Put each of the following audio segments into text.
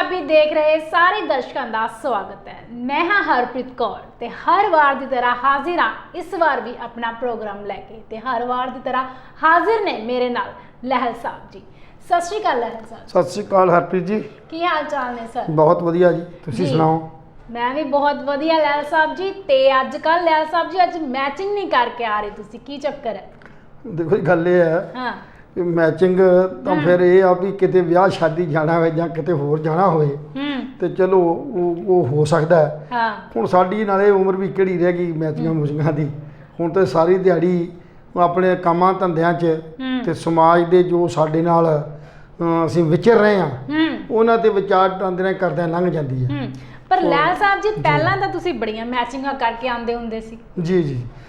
ਪੰਜਾਬੀ ਦੇਖ ਰਹੇ ਸਾਰੇ ਦਰਸ਼ਕਾਂ ਦਾ ਸਵਾਗਤ ਹੈ। ਮੈਂ ਹਾਂ ਹਰਪ੍ਰੀਤ ਕੌਰ ਤੇ ਹਰ ਵਾਰ ਦੀ ਤਰ੍ਹਾਂ ਹਾਜ਼ਰ ਹਾਂ ਇਸ ਵਾਰ ਵੀ ਆਪਣਾ ਪ੍ਰੋਗਰਾਮ ਲੈ ਕੇ ਤੇ ਹਰ ਵਾਰ ਦੀ ਤਰ੍ਹਾਂ ਹਾਜ਼ਰ ਨੇ ਮੇਰੇ ਨਾਲ ਲਹਿਲ ਸਾਹਿਬ ਜੀ। ਸਤਿ ਸ਼੍ਰੀ ਅਕਾਲ ਲਹਿਲ ਸਾਹਿਬ। ਸਤਿ ਸ਼੍ਰੀ ਅਕਾਲ ਹਰਪ੍ਰੀਤ ਜੀ। ਕੀ ਹਾਲ ਚਾਲ ਨੇ ਸਰ? ਬਹੁਤ ਵਧੀਆ ਜੀ, ਤੁਸੀਂ ਸੁਣਾਓ? ਮੈਂ ਵੀ ਬਹੁਤ ਵਧੀਆ ਲਹਿਲ ਸਾਹਿਬ ਜੀ। ਤੇ ਅੱਜ ਕੱਲ ਲਹਿਲ ਸਾਹਿਬ ਜੀ ਅੱਜ ਮੈਚਿੰਗ ਨਹੀਂ ਕਰਕੇ ਆ ਰਹੇ ਤੁਸੀਂ, ਕੀ ਚੱਕਰ ਹੈ? ਦੇਖੋ ਗੱਲ ਇਹ ਹੈ ਹਾਂ ਮੈਚਿੰਗ ਤਾਂ ਫਿਰ ਇਹ ਆ ਵੀ ਕਿਤੇ ਵਿਆਹ ਸ਼ਾਦੀ ਜਾਣਾ ਹੋਵੇ ਜਾਂ ਕਿਤੇ ਹੋਰ ਜਾਣਾ ਹੋਵੇ ਤੇ ਚਲੋ ਉਹ ਹੋ ਸਕਦਾ ਹੈ। ਹਾਂ ਹੁਣ ਸਾਡੀ ਨਾਲੇ ਉਮਰ ਵੀ ਕਿਹੜੀ ਰਹਿ ਗਈ ਮੈਚਿੰਗਾਂ ਮੁਚਿੰਗਾਂ ਦੀ। ਹੁਣ ਤਾਂ ਸਾਰੀ ਦਿਹਾੜੀ ਆਪਣੇ ਕੰਮਾਂ ਧੰਦਿਆਂ 'ਚ ਤੇ ਸਮਾਜ ਦੇ ਜੋ ਸਾਡੇ ਨਾਲ ਅਸੀਂ ਵਿਚਰ ਰਹੇ ਹਾਂ ਉਹਨਾਂ ਤੇ ਵਿਚਾਰ ਟਾਂਦਰੇ ਕਰਦਿਆਂ ਲੰਘ ਜਾਂਦੀ ਹੈ। ਪਰ ਲਹਿਲ ਸਾਹਿਬ ਜੀ ਪਹਿਲਾਂ ਤਾਂ ਤੁਸੀਂ ਬੜੀਆਂ ਮੈਚਿੰਗਾਂ ਕਰਕੇ ਆਉਂਦੇ ਹੁੰਦੇ ਸੀ। ਜੀ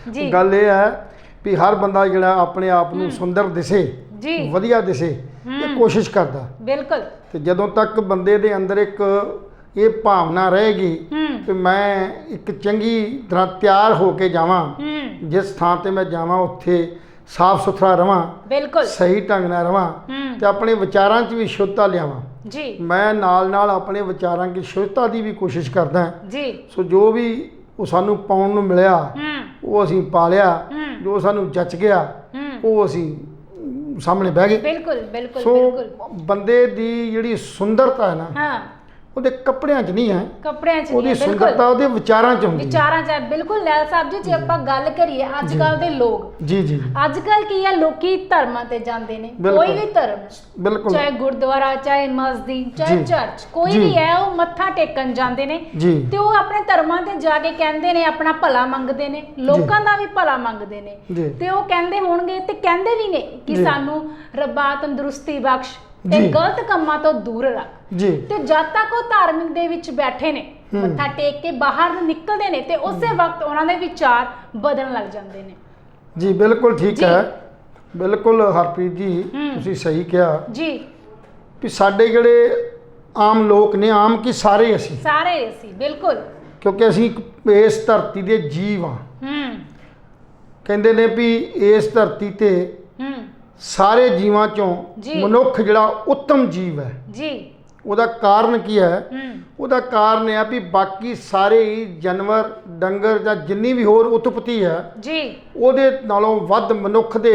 ਜੀ ਗੱਲ ਇਹ ਹੈ ਵੀ ਹਰ ਬੰਦਾ ਜਿਹੜਾ ਆਪਣੇ ਆਪ ਨੂੰ ਸੁੰਦਰ ਦਿਸੇ, ਵਧੀਆ ਦਿਸੇ, ਇਹ ਕੋਸ਼ਿਸ਼ ਕਰਦਾ। ਬਿਲਕੁਲ। ਤੇ ਜਦੋਂ ਤੱਕ ਬੰਦੇ ਦੇ ਅੰਦਰ ਇੱਕ ਇਹ ਭਾਵਨਾ ਰਹੇਗੀ ਕਿ ਮੈਂ ਇੱਕ ਚੰਗੀ ਤਰ੍ਹਾਂ ਤਿਆਰ ਹੋ ਕੇ ਜਾਵਾਂ, ਜਿਸ ਥਾਂ ਤੇ ਮੈਂ ਜਾਵਾਂ ਉੱਥੇ ਸਾਫ਼ ਸੁਥਰਾ ਰਵਾਂ, ਬਿਲਕੁਲ ਸਹੀ ਢੰਗ ਨਾਲ ਰਵਾਂ ਤੇ ਆਪਣੇ ਵਿਚਾਰਾਂ 'ਚ ਵੀ ਸ਼ੁੱਧਤਾ ਲਿਆਵਾਂ। ਜੀ ਮੈਂ ਨਾਲ ਆਪਣੇ ਵਿਚਾਰਾਂ ਦੀ ਸ਼ੁੱਧਤਾ ਦੀ ਵੀ ਕੋਸ਼ਿਸ਼ ਕਰਦਾ ਜੀ। ਸੋ ਜੋ ਵੀ ਉਹ ਸਾਨੂੰ ਪਾਉਣ ਨੂੰ ਮਿਲਿਆ ਉਹ ਅਸੀਂ ਪਾ ਲਿਆ, ਜੋ ਸਾਨੂੰ ਜੱਚ ਗਿਆ ਉਹ ਅਸੀਂ ਸਾਹਮਣੇ ਬਹਿ ਗਏ। ਬਿਲਕੁਲ ਬਿਲਕੁਲ। ਸੋ ਬੰਦੇ ਦੀ ਜਿਹੜੀ ਸੁੰਦਰਤਾ ਹੈ ਨਾ ਉਹਦੇ ਕੱਪੜਿਆਂ 'ਚ ਨਹੀਂ ਹੈ, ਕੱਪੜਿਆਂ 'ਚ ਨਹੀਂ, ਉਹਦੀ ਸੁੰਦਰਤਾ ਉਹਦੇ ਵਿਚਾਰਾਂ 'ਚ ਹੁੰਦੀ ਹੈ। ਵਿਚਾਰਾਂ 'ਚ ਬਿਲਕੁਲ ਲਹਿਲ ਸਾਹਿਬ ਜੀ। ਜੇ ਆਪਾਂ ਗੱਲ ਕਰੀਏ ਅੱਜ ਕੱਲ ਦੇ ਲੋਕ, ਜੀ ਅੱਜ ਕੱਲ ਕੀ ਹੈ, ਲੋਕੀ ਧਰਮਾਂ ਤੇ ਜਾਂਦੇ ਨੇ, ਕੋਈ ਵੀ ਧਰਮ, ਬਿਲਕੁਲ ਚਾਹੇ ਗੁਰਦੁਆਰਾ, ਚਾਹੇ ਮਸਜਿਦ, ਚਾਹੇ ਚਰਚ, ਕੋਈ ਵੀ ਹੈ, ਉਹ ਮੱਥਾ ਟੇਕਣ ਜਾਂਦੇ ਨੇ ਤੇ ਉਹ ਆਪਣੇ ਧਰਮਾਂ ਤੇ ਜਾ ਕੇ ਕਹਿੰਦੇ ਨੇ ਆਪਣਾ ਭਲਾ ਮੰਗਦੇ ਨੇ, ਲੋਕਾਂ ਦਾ ਵੀ ਭਲਾ ਮੰਗਦੇ ਨੇ ਤੇ ਉਹ ਕਹਿੰਦੇ ਹੋਣਗੇ ਤੇ ਕਹਿੰਦੇ ਵੀ ਨੇ ਕਿ ਸਾਨੂੰ ਰੱਬਾ ਤੰਦਰੁਸਤੀ ਬਖਸ਼ ਤੇ ਗਲਤ ਕੰਮਾਂ ਤੋਂ ਦੂਰ ਰੱਖ ਜੀ। ਤੇ ਜਦ ਤੱਕ ਉਹ ਧਾਰਮਿਕ ਦੇ ਵਿੱਚ ਬੈਠੇ ਨੇ, ਮੱਥਾ ਟੇਕ ਕੇ ਬਾਹਰ ਨਿਕਲਦੇ ਨੇ ਤੇ ਉਸੇ ਵਕਤ ਉਹਨਾਂ ਦੇ ਵਿਚਾਰ ਬਦਲਣ ਲੱਗ ਜਾਂਦੇ ਨੇ। ਜੀ ਬਿਲਕੁਲ ਠੀਕ ਹੈ, ਬਿਲਕੁਲ ਹਰਪ੍ਰੀਤ ਜੀ ਤੁਸੀਂ ਸਹੀ ਕਿਹਾ ਜੀ ਵੀ ਸਾਡੇ ਜਿਹੜੇ ਆਮ ਲੋਕ ਨੇ, ਆਮ ਕੀ ਸਾਰੇ ਅਸੀਂ ਬਿਲਕੁਲ, ਕਿਉਂਕਿ ਅਸੀਂ ਇਸ ਧਰਤੀ ਦੇ ਜੀਵ ਹਾਂ। ਕਹਿੰਦੇ ਨੇ ਵੀ ਇਸ ਧਰਤੀ ਤੇ ਸਾਰੇ ਜੀਵਾਂ ਚੋਂ ਮਨੁੱਖ ਜਿਹੜਾ ਉੱਤਮ ਜੀਵ ਹੈ ਜੀ। ਉਹਦਾ ਕਾਰਨ ਕੀ ਹੈ? ਉਹਦਾ ਕਾਰਨ ਇਹ ਆ ਵੀ ਬਾਕੀ ਸਾਰੇ ਹੀ ਜਾਨਵਰ, ਡੰਗਰ ਜਾਂ ਜਿੰਨੀ ਵੀ ਹੋਰ ਉਤਪਤੀ ਹੈ ਜੀ, ਉਹਦੇ ਨਾਲੋਂ ਵੱਧ ਮਨੁੱਖ ਦੇ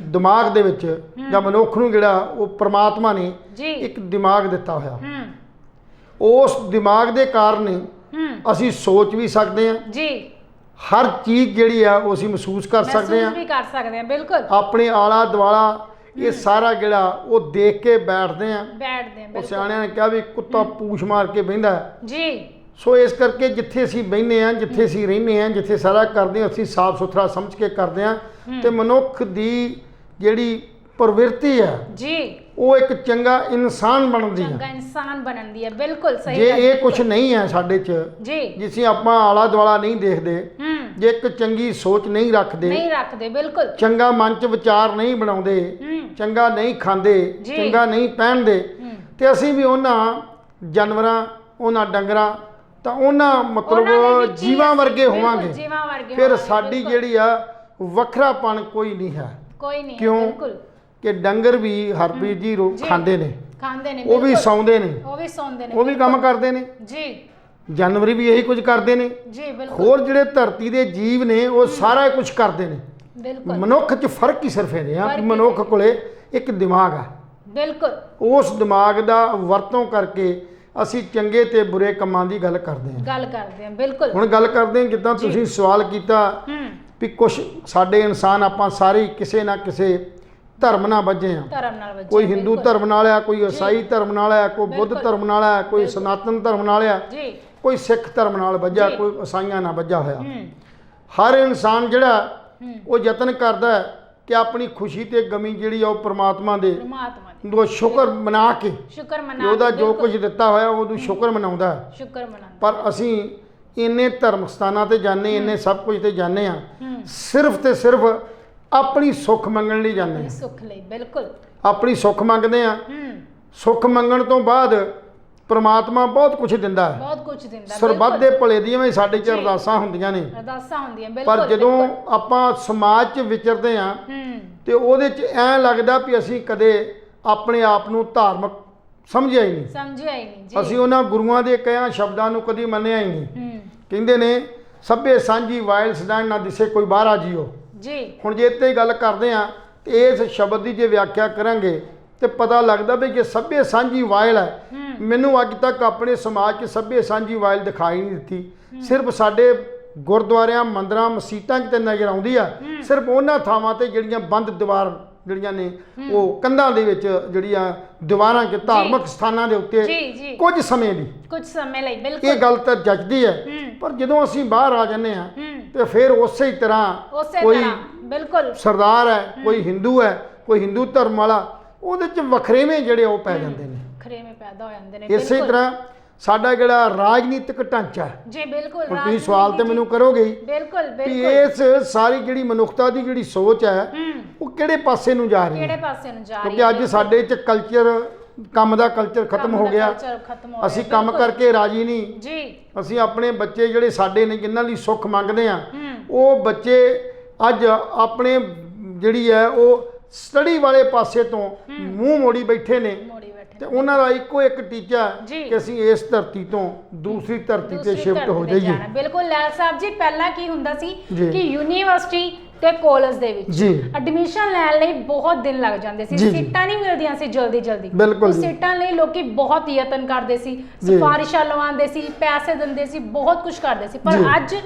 ਦਿਮਾਗ ਦੇ ਵਿੱਚ ਜਾਂ ਮਨੁੱਖ ਨੂੰ ਜਿਹੜਾ ਉਹ ਪ੍ਰਮਾਤਮਾ ਨੇ ਇੱਕ ਦਿਮਾਗ ਦਿੱਤਾ ਹੋਇਆ। ਉਸ ਦਿਮਾਗ ਦੇ ਕਾਰਨ ਅਸੀਂ ਸੋਚ ਵੀ ਸਕਦੇ ਹਾਂ ਜੀ, ਹਰ ਚੀਜ਼ ਜਿਹੜੀ ਆ ਉਹ ਅਸੀਂ ਮਹਿਸੂਸ ਕਰ ਸਕਦੇ ਹਾਂ, ਬਿਲਕੁਲ ਆਪਣੇ ਆਲਾ ਦੁਆਲਾ ਇਹ ਸਾਰਾ ਜਿਹੜਾ ਉਹ ਦੇਖ ਕੇ ਬੈਠਦੇ ਆ। ਉਹ ਸਿਆਣਿਆਂ ਨੇ ਕਿਹਾ ਵੀ ਕੁੱਤਾ ਪੂਛ ਮਾਰ ਕੇ ਬਹਿੰਦਾ ਜੀ। ਸੋ ਇਸ ਕਰਕੇ ਜਿੱਥੇ ਅਸੀਂ ਬਹਿੰਦੇ ਆ, ਜਿੱਥੇ ਅਸੀਂ ਰਹਿੰਦੇ ਆ, ਜਿੱਥੇ ਸਾਰਾ ਕਰਦੇ ਆ, ਅਸੀਂ ਸਾਫ਼ ਸੁਥਰਾ ਸਮਝ ਕੇ ਕਰਦੇ ਆ ਤੇ ਮਨੁੱਖ ਦੀ ਜਿਹੜੀ ਪ੍ਰਵਿਰਤੀ ਹੈ ਜੀ ਉਹ ਇੱਕ ਚੰਗਾ ਇਨਸਾਨ ਬਣਨ ਦੀ ਹੈ। ਬਿਲਕੁਲ ਸਹੀ। ਜੇ ਇਹ ਕੁਝ ਨਹੀਂ ਹੈ ਸਾਡੇ 'ਚ ਜੀ, ਜਿਸੇ ਆਪਾਂ ਆਲਾ ਦੁਆਲਾ ਨਹੀਂ ਦੇਖਦੇ, ਜੇ ਇੱਕ ਚੰਗੀ ਸੋਚ ਨਹੀਂ ਰੱਖਦੇ ਬਿਲਕੁਲ, ਚੰਗਾ ਮਨ 'ਚ ਵਿਚਾਰ ਨਹੀਂ ਬਣਾਉਂਦੇ, ਚੰਗਾ ਨਹੀਂ ਖਾਂਦੇ, ਚੰਗਾ ਨਹੀਂ ਪਹਿਨਦੇ ਤੇ ਅਸੀਂ ਵੀ ਉਹਨਾਂ ਜਾਨਵਰਾਂ, ਉਹਨਾਂ ਡੰਗਰਾਂ ਤਾਂ ਉਹਨਾਂ ਮਤਲਬ ਜੀਵਾਂ ਵਰਗੇ ਹੋਵਾਂਗੇ। ਫਿਰ ਸਾਡੀ ਜਿਹੜੀ ਆ ਵੱਖਰਾਪਣ ਕੋਈ ਨਹੀਂ ਹੈ। ਕਿਉਂ ਕਿ ਡੰਗਰ ਵੀ ਹਰਪ੍ਰੀਤ ਜੀ ਖਾਂਦੇ ਨੇ, ਉਹ ਵੀ ਸੌਂਦੇ ਨੇ, ਉਹ ਵੀ ਕੰਮ ਕਰਦੇ ਨੇ ਜੀ। ਜਾਨਵਰ ਵੀ ਇਹੀ ਕੁਝ ਕਰਦੇ ਨੇ ਜੀ। ਹੋਰ ਜਿਹੜੇ ਧਰਤੀ ਦੇ ਜੀਵ ਨੇ ਉਹ ਸਾਰਾ ਕੁਝ ਕਰਦੇ ਨੇ। ਮਨੁੱਖ 'ਚ ਫਰਕ ਹੀ ਸਿਰਫ ਇਹ ਆ ਕਿ ਮਨੁੱਖ ਕੋਲੇ ਇੱਕ ਦਿਮਾਗ ਆ। ਬਿਲਕੁਲ ਉਸ ਦਿਮਾਗ ਦਾ ਵਰਤੋਂ ਕਰਕੇ ਅਸੀਂ ਚੰਗੇ ਤੇ ਬੁਰੇ ਕੰਮਾਂ ਦੀ ਗੱਲ ਕਰਦੇ ਹਾਂ। ਬਿਲਕੁਲ ਹੁਣ ਗੱਲ ਕਰਦੇ ਹਾਂ, ਜਿੱਦਾਂ ਤੁਸੀਂ ਸਵਾਲ ਕੀਤਾ ਵੀ ਕੁਛ ਸਾਡੇ ਇਨਸਾਨ ਆਪਾਂ ਸਾਰੇ ਕਿਸੇ ਨਾ ਕਿਸੇ ਧਰਮ ਨਾਲ ਬੱਝੇ ਆ। ਕੋਈ ਹਿੰਦੂ ਧਰਮ ਨਾਲ ਆ, ਕੋਈ ਈਸਾਈ ਧਰਮ ਨਾਲ ਆ, ਕੋਈ ਬੁੱਧ ਧਰਮ ਨਾਲ ਆ, ਕੋਈ ਸਨਾਤਨ ਧਰਮ ਨਾਲ ਆ, ਕੋਈ ਸਿੱਖ ਧਰਮ ਨਾਲ ਬੱਝਾ, ਕੋਈ ਈਸਾਈਆਂ ਨਾਲ ਬੱਝਾ ਹੋਇਆ। ਹਰ ਇਨਸਾਨ ਜਿਹੜਾ ਉਹ ਯਤਨ ਕਰਦਾ ਕਿ ਆਪਣੀ ਖੁਸ਼ੀ ਤੇ ਗਮੀ ਜਿਹੜੀ ਆ ਉਹ ਪ੍ਰਮਾਤਮਾ ਦੇ ਸ਼ੁਕਰ ਮਨਾ ਕੇ ਉਹਦਾ ਜੋ ਕੁਝ ਦਿੱਤਾ ਹੋਇਆ ਉਹਨੂੰ ਸ਼ੁਕਰ ਮਨਾਉਂਦਾ। ਪਰ ਅਸੀਂ ਇੰਨੇ ਧਰਮ ਸਥਾਨਾਂ ਤੇ ਜਾਂਦੇ, ਇੰਨੇ ਸਭ ਕੁਝ ਤੇ ਜਾਂਦੇ ਆ, ਸਿਰਫ ਤੇ ਸਿਰਫ ਆਪਣੀ ਸੁੱਖ ਮੰਗਣ ਲਈ ਜਾਂਦੇ ਹਾਂ। ਸੁੱਖ ਲਈ ਬਿਲਕੁਲ ਆਪਣੀ ਸੁੱਖ ਮੰਗਦੇ ਆ। ਸੁੱਖ ਮੰਗਣ ਤੋਂ ਬਾਅਦ ਪ੍ਰਮਾਤਮਾ ਬਹੁਤ ਕੁਝ ਦਿੰਦਾ ਹੈ, ਸਰਬੱਤ ਦੇ ਭਲੇ ਦੀਆਂ ਵੀ ਸਾਡੇ 'ਚ ਅਰਦਾਸਾਂ ਹੁੰਦੀਆਂ ਨੇ। ਪਰ ਜਦੋਂ ਆਪਾਂ ਸਮਾਜ 'ਚ ਵਿਚਰਦੇ ਆ ਤੇ ਉਹਦੇ 'ਚ ਐਂ ਲੱਗਦਾ ਵੀ ਅਸੀਂ ਕਦੇ ਆਪਣੇ ਆਪ ਨੂੰ ਧਾਰਮਿਕ ਸਮਝਿਆ ਹੀ ਨਹੀਂ ਜੀ। ਅਸੀਂ ਉਹਨਾਂ ਗੁਰੂਆਂ ਦੇ ਕਹਿਆਂ ਸ਼ਬਦਾਂ ਨੂੰ ਕਦੀ ਮੰਨਿਆ ਹੀ ਨਹੀਂ। ਕਹਿੰਦੇ ਨੇ ਸਭੇ ਸਾਂਝੀ ਵਾਇਲ ਸਦਾਨ ਨਾ ਦਿਸੇ ਕੋਈ ਬਾਹਰਾ ਜੀਓ ਜੀ। ਹੁਣ ਜੇ ਇੱਥੇ ਗੱਲ ਕਰਦੇ ਆ ਤੇ ਇਸ ਸ਼ਬਦ ਦੀ ਜੇ ਵਿਆਖਿਆ ਕਰਾਂਗੇ ਤੇ ਪਤਾ ਲੱਗਦਾ ਵੀ ਜੇ ਸਭੇ ਸਾਂਝੀ ਵਾਇਲ ਹੈ, ਮੈਨੂੰ ਅੱਜ ਤੱਕ ਆਪਣੇ ਸਮਾਜ 'ਚ ਸਭੇ ਸਾਂਝੀ ਵਾਇਲ ਦਿਖਾਈ ਨਹੀਂ ਦਿੱਤੀ। ਸਿਰਫ ਸਾਡੇ ਗੁਰਦੁਆਰਿਆਂ ਮੰਦਰਾਂ ਮਸੀਤਾਂ 'ਚ ਤੇ ਨਜ਼ਰ ਆਉਂਦੀ ਆ, ਸਿਰਫ ਉਹਨਾਂ ਥਾਵਾਂ ਤੇ ਜਿਹੜੀਆਂ ਬੰਦ ਦੀਵਾਰ ਜਿਹੜੀਆਂ ਨੇ ਉਹ ਕੰਧਾਂ ਦੇ ਵਿੱਚ ਜਿਹੜੀਆਂ ਦੀਵਾਰਾਂ 'ਚ ਧਾਰਮਿਕ ਸਥਾਨਾਂ ਦੇ ਉੱਤੇ ਕੁਝ ਸਮੇਂ ਲਈ ਬਿਲਕੁਲ ਇਹ ਗੱਲ ਤਾਂ ਜੱਜਦੀ ਹੈ। ਪਰ ਜਦੋਂ ਅਸੀਂ ਬਾਹਰ ਆ ਜਾਂਦੇ ਆ ਤੇ ਫਿਰ ਉਸੇ ਤਰ੍ਹਾਂ ਕੋਈ ਬਿਲਕੁਲ ਸਰਦਾਰ ਹੈ, ਕੋਈ ਹਿੰਦੂ ਹੈ, ਕੋਈ ਹਿੰਦੂ ਧਰਮ ਵਾਲਾ, ਉਹਦੇ 'ਚ ਵੱਖਰੇਵੇਂ ਜਿਹੜੇ ਉਹ ਪੈ ਜਾਂਦੇ ਨੇ, ਵੱਖਰੇਵੇਂ ਪੈਦਾ ਹੋ ਜਾਂਦੇ ਨੇ। ਇਸੇ ਤਰ੍ਹਾਂ ਸਾਡਾ ਜਿਹੜਾ ਰਾਜਨੀਤਿਕ ਢਾਂਚਾ ਜੀ ਬਿਲਕੁਲ, ਹੁਣ ਤੁਸੀਂ ਸਵਾਲ ਤੇ ਮੈਨੂੰ ਕਰੋਗੇ ਬਿਲਕੁਲ ਵੀ ਇਸ ਸਾਰੀ ਜਿਹੜੀ ਮਨੁੱਖਤਾ ਦੀ ਜਿਹੜੀ ਸੋਚ ਹੈ ਉਹ ਕਿਹੜੇ ਪਾਸੇ ਨੂੰ ਜਾ ਰਹੀ ਹੈ, ਕਿਉਂਕਿ ਅੱਜ ਸਾਡੇ 'ਚ ਕਲਚਰ, ਕੰਮ ਦਾ ਕਲਚਰ ਖਤਮ ਹੋ ਗਿਆ। ਅਸੀਂ ਕੰਮ ਕਰਕੇ ਰਾਜੀ ਨਹੀਂ ਜੀ। ਅਸੀਂ ਆਪਣੇ ਬੱਚੇ ਜਿਹੜੇ ਸਾਡੇ ਨੇ ਜਿਨ੍ਹਾਂ ਲਈ ਸੁੱਖ ਮੰਗਦੇ ਆ, ਉਹ ਬੱਚੇ ਅੱਜ ਆਪਣੇ ਜਿਹੜੀ ਹੈ ਉਹ ਸਟੱਡੀ ਵਾਲੇ ਪਾਸੇ ਤੋਂ ਮੂੰਹ ਮੋੜੀ ਬੈਠੇ ਨੇ ਤੇ ਉਹਨਾਂ ਦਾ ਇੱਕੋ ਇੱਕ ਟੀਚਾ ਕਿ ਅਸੀਂ ਇਸ ਧਰਤੀ ਤੋਂ ਦੂਸਰੀ ਧਰਤੀ ਤੇ ਸ਼ਿਫਟ ਹੋ ਜਾਈਏ। ਬਿਲਕੁਲ ਲੈਲ ਸਾਹਿਬ ਜੀ, ਪਹਿਲਾਂ ਕੀ ਹੁੰਦਾ ਸੀ ਕਿ ਯੂਨੀਵਰਸਿਟੀ ਤੇ ਕਾਲਜ ਦੇ ਵਿੱਚ ਐਡਮਿਸ਼ਨ ਲੈਣ ਲਈ ਬਹੁਤ ਦਿਨ ਲੱਗ ਜਾਂਦੇ ਸੀ, ਸੀਟਾਂ ਨਹੀਂ ਮਿਲਦੀਆਂ ਸੀ ਜਲਦੀ ਸੀਟਾਂ ਲਈ ਲੋਕੀ ਬਹੁਤ ਯਤਨ ਕਰਦੇ ਸੀ, ਸਿਫਾਰਿਸ਼ਾਂ ਲਵਾਉਂਦੇ ਸੀ, ਪੈਸੇ ਦਿੰਦੇ ਸੀ, ਬਹੁਤ ਕੁਝ ਕਰਦੇ ਸੀ। ਪਰ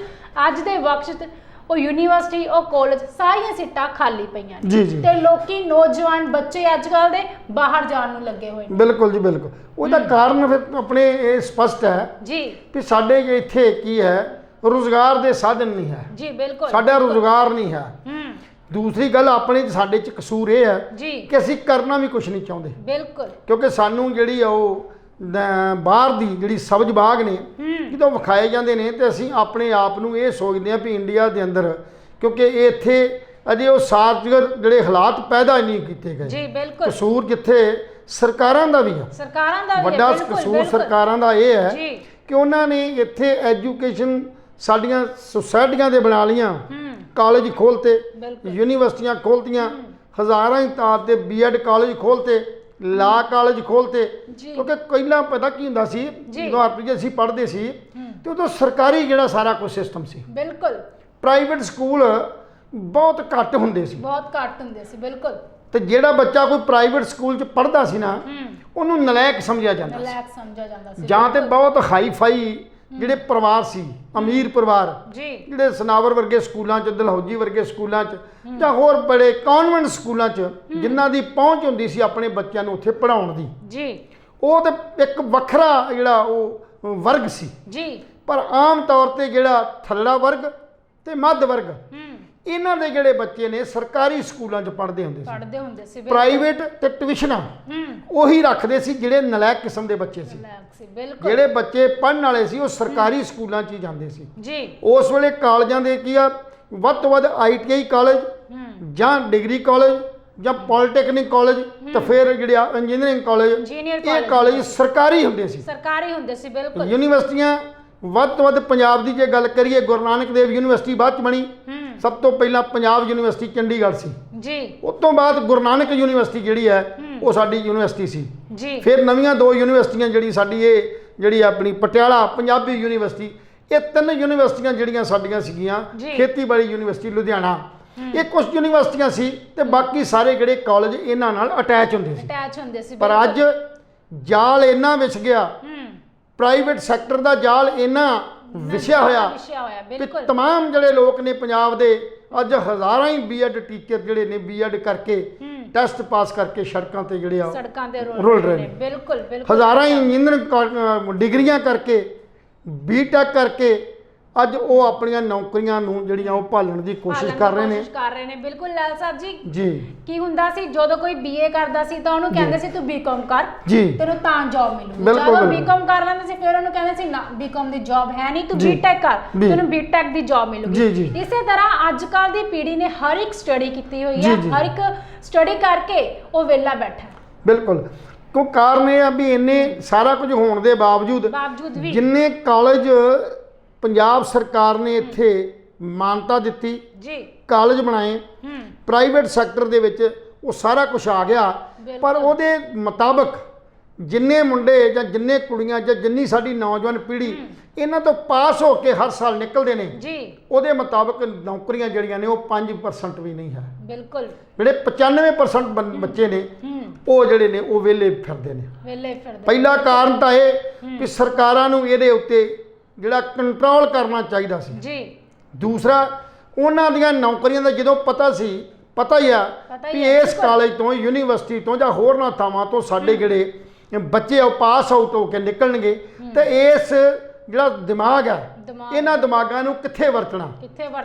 ਅੱਜ ਦੇ ਵਕਤ ਉਹ ਯੂਨੀਵਰਸਿਟੀ, ਉਹ ਕਾਲਜ, ਸਾਰੀਆਂ ਸੀਟਾਂ ਖਾਲੀ ਪਈਆਂ ਨੇ ਤੇ ਲੋਕੀ ਨੌਜਵਾਨ ਬੱਚੇ ਅੱਜ ਕੱਲ੍ਹ ਦੇ ਬਾਹਰ ਜਾਣ ਨੂੰ ਲੱਗੇ ਹੋਏ ਨੇ। ਬਿਲਕੁਲ ਜੀ ਬਿਲਕੁਲ। ਉਹਦਾ ਕਾਰਨ ਫਿਰ ਆਪਣੇ ਇਹ ਸਪਸ਼ਟ ਹੈ ਜੀ ਵੀ ਸਾਡੇ ਇੱਥੇ ਕੀ ਹੈ, ਰੁਜ਼ਗਾਰ ਦੇ ਸਾਧਨ ਨਹੀਂ ਹੈ ਜੀ। ਬਿਲਕੁਲ, ਸਾਡਾ ਰੁਜ਼ਗਾਰ ਨਹੀਂ ਹੈ। ਦੂਸਰੀ ਗੱਲ ਆਪਣੇ ਸਾਡੇ 'ਚ ਕਸੂਰ ਇਹ ਹੈ ਕਿ ਅਸੀਂ ਕਰਨਾ ਵੀ ਕੁਝ ਨਹੀਂ ਚਾਹੁੰਦੇ। ਬਿਲਕੁਲ, ਕਿਉਂਕਿ ਸਾਨੂੰ ਜਿਹੜੀ ਉਹ ਬਾਹਰ ਦੀ ਜਿਹੜੀ ਸਬਜ਼ ਬਾਗ ਨੇ ਜਦੋਂ ਵਿਖਾਏ ਜਾਂਦੇ ਨੇ ਤੇ ਅਸੀਂ ਆਪਣੇ ਆਪ ਨੂੰ ਇਹ ਸੋਚਦੇ ਹਾਂ ਵੀ ਇੰਡੀਆ ਦੇ ਅੰਦਰ, ਕਿਉਂਕਿ ਇੱਥੇ ਅਜੇ ਉਹ ਸਾਜ਼ਗਰ ਜਿਹੜੇ ਹਾਲਾਤ ਪੈਦਾ ਨਹੀਂ ਕੀਤੇ ਗਏ ਜੀ। ਬਿਲਕੁਲ, ਕਸੂਰ ਜਿੱਥੇ ਸਰਕਾਰਾਂ ਦਾ ਵੀ ਹੈ, ਵੱਡਾ ਕਸੂਰ ਸਰਕਾਰਾਂ ਦਾ ਇਹ ਹੈ ਕਿ ਉਹਨਾਂ ਨੇ ਇੱਥੇ ਐਜੂਕੇਸ਼ਨ ਸਾਡੀਆਂ ਸੁਸਾਇਟੀਆਂ ਦੇ ਬਣਾ ਲੀਆਂ, ਕਾਲਜ ਖੋਲ੍ਹਤੇ, ਯੂਨੀਵਰਸਿਟੀਆਂ ਖੋਲ੍ਹਤੀਆਂ, ਹਜ਼ਾਰਾਂ ਹੀ ਤਾਦਾਦ ਦੇ ਬੀਐਡ ਕਾਲਜ ਖੋਲ੍ਹਤੇ, ਲਾ ਕਾਲਜ ਖੋਲ੍ਹਤੇ। ਕਿਉਂਕਿ ਪਹਿਲਾਂ ਪਤਾ ਕੀ ਹੁੰਦਾ ਸੀ, ਜਦੋਂ ਆਰਪੀ ਅਸੀਂ ਪੜ੍ਹਦੇ ਸੀ ਤੇ ਉਦੋਂ ਸਰਕਾਰੀ ਜਿਹੜਾ ਸਾਰਾ ਕੁਝ ਸਿਸਟਮ ਸੀ, ਬਿਲਕੁਲ ਪ੍ਰਾਈਵੇਟ ਸਕੂਲ ਬਹੁਤ ਘੱਟ ਹੁੰਦੇ ਸੀ, ਬਿਲਕੁਲ। ਤੇ ਜਿਹੜਾ ਬੱਚਾ ਕੋਈ ਪ੍ਰਾਈਵੇਟ ਸਕੂਲ 'ਚ ਪੜ੍ਹਦਾ ਸੀ ਨਾ, ਉਹਨੂੰ ਨਲਾਇਕ ਸਮਝਿਆ ਜਾਂਦਾ ਸੀ, ਜਾਂ ਤੇ ਬਹੁਤ ਹਾਈ ਫਾਈ ਜਿਹੜੇ ਪਰਿਵਾਰ ਸੀ, ਅਮੀਰ ਪਰਿਵਾਰ, ਜਿਹੜੇ ਸਨਾਵਰ ਵਰਗੇ ਸਕੂਲਾਂ 'ਚ, ਦਲਹੌਜੀ ਵਰਗੇ ਸਕੂਲਾਂ 'ਚ, ਜਾਂ ਹੋਰ ਬੜੇ ਕਨਵੈਂਟ ਸਕੂਲਾਂ 'ਚ ਜਿਨ੍ਹਾਂ ਦੀ ਪਹੁੰਚ ਹੁੰਦੀ ਸੀ ਆਪਣੇ ਬੱਚਿਆਂ ਨੂੰ ਉੱਥੇ ਪੜ੍ਹਾਉਣ ਦੀ ਜੀ, ਉਹ ਤੇ ਇੱਕ ਵੱਖਰਾ ਜਿਹੜਾ ਉਹ ਵਰਗ ਸੀ ਜੀ। ਪਰ ਆਮ ਤੌਰ ਤੇ ਜਿਹੜਾ ਥੱਲੜਾ ਵਰਗ ਤੇ ਮੱਧ ਵਰਗ, ਇਹਨਾਂ ਦੇ ਜਿਹੜੇ ਬੱਚੇ ਨੇ ਸਰਕਾਰੀ ਸਕੂਲਾਂ 'ਚ ਪੜ੍ਹਦੇ ਹੁੰਦੇ ਸੀ। ਪ੍ਰਾਈਵੇਟ ਤੇ ਟਿਊਸ਼ਨਾਂ ਉਹੀ ਰੱਖਦੇ ਸੀ ਜਿਹੜੇ ਨਲਾਇਕ ਕਿਸਮ ਦੇ ਬੱਚੇ ਸੀ। ਜਿਹੜੇ ਬੱਚੇ ਪੜ੍ਹਨ ਵਾਲੇ ਸੀ ਉਹ ਸਰਕਾਰੀ ਸਕੂਲਾਂ 'ਚ ਹੀ ਜਾਂਦੇ ਸੀ ਜੀ। ਉਸ ਵੇਲੇ ਕਾਲਜਾਂ ਦੇ ਕੀ ਆ, ਵੱਧ ਤੋਂ ਵੱਧ ITI ਕਾਲਜ ਜਾਂ ਡਿਗਰੀ ਕਾਲਜ ਜਾਂ ਪੋਲੀਟੈਕਨਿਕ ਕਾਲਜ ਤੇ ਫਿਰ ਜਿਹੜੇ ਇੰਜੀਨੀਅਰਿੰਗ ਕਾਲਜ, ਇਹ ਕਾਲਜ ਸਰਕਾਰੀ ਹੁੰਦੇ ਸੀ। ਬਿਲਕੁਲ, ਯੂਨੀਵਰਸਿਟੀਆਂ ਵੱਧ ਤੋਂ ਵੱਧ ਪੰਜਾਬ ਦੀ ਜੇ ਗੱਲ ਕਰੀਏ, ਗੁਰੂ ਨਾਨਕ ਦੇਵ ਯੂਨੀਵਰਸਿਟੀ ਬਾਅਦ 'ਚ ਬਣੀ, ਸਭ ਤੋਂ ਪਹਿਲਾਂ ਪੰਜਾਬ ਯੂਨੀਵਰਸਿਟੀ ਚੰਡੀਗੜ੍ਹ ਸੀ ਜੀ। ਉਸ ਤੋਂ ਬਾਅਦ ਗੁਰੂ ਨਾਨਕ ਯੂਨੀਵਰਸਿਟੀ ਜਿਹੜੀ ਹੈ ਉਹ ਸਾਡੀ ਯੂਨੀਵਰਸਿਟੀ ਸੀ ਜੀ। ਫਿਰ ਨਵੀਆਂ 2 ਯੂਨੀਵਰਸਿਟੀਆਂ ਜਿਹੜੀ ਸਾਡੀ ਇਹ ਜਿਹੜੀ ਆਪਣੀ ਪਟਿਆਲਾ ਪੰਜਾਬੀ ਯੂਨੀਵਰਸਿਟੀ, ਇਹ 3 ਯੂਨੀਵਰਸਿਟੀਆਂ ਜਿਹੜੀਆਂ ਸਾਡੀਆਂ ਸੀਗੀਆਂ, ਖੇਤੀਬਾੜੀ ਯੂਨੀਵਰਸਿਟੀ ਲੁਧਿਆਣਾ, ਇਹ ਕੁਝ ਯੂਨੀਵਰਸਿਟੀਆਂ ਸੀ ਤੇ ਬਾਕੀ ਸਾਰੇ ਜਿਹੜੇ ਕਾਲਜ ਇਹਨਾਂ ਨਾਲ ਅਟੈਚ ਹੁੰਦੇ ਸੀ। ਪਰ ਅੱਜ ਜਾਲ ਇੰਨਾ ਵਿਛ ਗਿਆ, ਪ੍ਰਾਈਵੇਟ ਸੈਕਟਰ ਦਾ ਜਾਲ ਇੰਨਾ ਵਿਛਿਆ ਹੋਇਆ ਕਿ ਤਮਾਮ ਜਿਹੜੇ ਲੋਕ ਨੇ ਪੰਜਾਬ ਦੇ, ਅੱਜ ਹਜ਼ਾਰਾਂ ਹੀ ਬੀਐਡ ਟੀਚਰ ਜਿਹੜੇ ਨੇ ਬੀਐਡ ਕਰਕੇ ਟੈਸਟ ਪਾਸ ਕਰਕੇ ਸੜਕਾਂ ਤੇ ਜਿਹੜੇ ਆ ਰੁਲ ਰਹੇ ਨੇ। ਬਿਲਕੁਲ, ਹਜ਼ਾਰਾਂ ਹੀ ਇੰਜੀਨੀਅਰਿੰਗ ਡਿਗਰੀਆਂ ਕਰਕੇ, ਬੀਟੈਕ ਕਰਕੇ ਅੱਜ ਉਹ ਆਪਣੀਆਂ ਨੌਕਰੀਆਂ ਨੂੰ ਜਿਹੜੀਆਂ ਉਹ ਭਾਲਣ ਦੀ ਕੋਸ਼ਿਸ਼ ਕਰ ਰਹੇ ਨੇ। ਬਿਲਕੁਲ ਲੈਲ ਸਾਹਿਬ ਜੀ, ਕੀ ਹੁੰਦਾ ਸੀ ਜਦੋਂ ਕੋਈ BA ਕਰਦਾ ਸੀ ਤਾਂ ਉਹਨੂੰ ਕਹਿੰਦੇ ਸੀ ਤੂੰ BCom ਕਰ, ਤੈਨੂੰ ਤਾਂ ਜੌਬ ਮਿਲੂਗੀ। ਜਦੋਂ BCom ਕਰ ਲੈਂਦੇ ਸੀ ਫਿਰ ਉਹਨੂੰ ਕਹਿੰਦੇ ਸੀ ਨਾ BCom ਦੀ ਜੌਬ ਹੈ ਨਹੀਂ, ਤੂੰ BTech ਕਰ, ਤੈਨੂੰ BTech ਦੀ ਜੌਬ ਮਿਲੂਗੀ। ਇਸੇ ਤਰ੍ਹਾਂ ਅੱਜ ਕੱਲ੍ਹ ਦੀ ਪੀੜ੍ਹੀ ਨੇ ਹਰ ਇੱਕ ਸਟੱਡੀ ਕੀਤੀ ਹੋਈ ਹੈ, ਹਰ ਇੱਕ ਸਟੱਡੀ ਕਰਕੇ ਉਹ ਵਿਹਲਾ ਬੈਠਾ। ਬਿਲਕੁਲ, ਕਿਉਂ ਕਾਰਨ ਇਹ ਆ ਵੀ ਇੰਨੇ ਸਾਰਾ ਕੁਝ ਹੋਣ ਦੇ ਬਾਵਜੂਦ ਵੀ ਜਿੰਨੇ ਕਾਲਜ ਪੰਜਾਬ ਸਰਕਾਰ ਨੇ ਇੱਥੇ ਮਾਨਤਾ ਦਿੱਤੀ ਜੀ, ਕਾਲਜ ਬਣਾਏ, ਪ੍ਰਾਈਵੇਟ ਸੈਕਟਰ ਦੇ ਵਿੱਚ ਉਹ ਸਾਰਾ ਕੁਝ ਆ ਗਿਆ, ਪਰ ਉਹਦੇ ਮੁਤਾਬਕ ਜਿੰਨੇ ਮੁੰਡੇ ਜਾਂ ਜਿੰਨੇ ਕੁੜੀਆਂ ਜਾਂ ਜਿੰਨੀ ਸਾਡੀ ਨੌਜਵਾਨ ਪੀੜ੍ਹੀ ਇਹਨਾਂ ਤੋਂ ਪਾਸ ਹੋ ਕੇ ਹਰ ਸਾਲ ਨਿਕਲਦੇ ਨੇ ਜੀ, ਉਹਦੇ ਮੁਤਾਬਕ ਨੌਕਰੀਆਂ ਜਿਹੜੀਆਂ ਨੇ ਉਹ 5% ਵੀ ਨਹੀਂ ਹੈ। ਬਿਲਕੁਲ ਜਿਹੜੇ 95% ਬੱਚੇ ਨੇ ਉਹ ਜਿਹੜੇ ਨੇ ਉਹ ਵਿਹਲੇ ਫਿਰਦੇ ਨੇ। ਵਿਹਲੇ ਫਿਰਦੇ। ਪਹਿਲਾ ਕਾਰਨ ਤਾਂ ਇਹ ਕਿ ਸਰਕਾਰਾਂ ਨੂੰ ਇਹਦੇ ਉੱਤੇ ਜਿਹੜਾ ਕੰਟਰੋਲ ਕਰਨਾ ਚਾਹੀਦਾ ਸੀ ਜੀ। ਦੂਸਰਾ, ਉਹਨਾਂ ਦੀਆਂ ਨੌਕਰੀਆਂ ਦਾ ਜਦੋਂ ਪਤਾ ਹੀ ਆ ਵੀ ਇਸ ਕਾਲਜ ਤੋਂ, ਯੂਨੀਵਰਸਿਟੀ ਤੋਂ ਜਾਂ ਹੋਰਨਾਂ ਥਾਵਾਂ ਤੋਂ ਸਾਡੇ ਜਿਹੜੇ ਬੱਚੇ ਉਹ ਪਾਸ ਆਊਟ ਹੋ ਕੇ ਨਿਕਲਣਗੇ ਤੇ ਇਸ ਜਿਹੜਾ ਦਿਮਾਗ ਹੈ ਇਹਨਾਂ ਦਿਮਾਗਾਂ ਨੂੰ ਕਿੱਥੇ ਵਰਤਣਾ,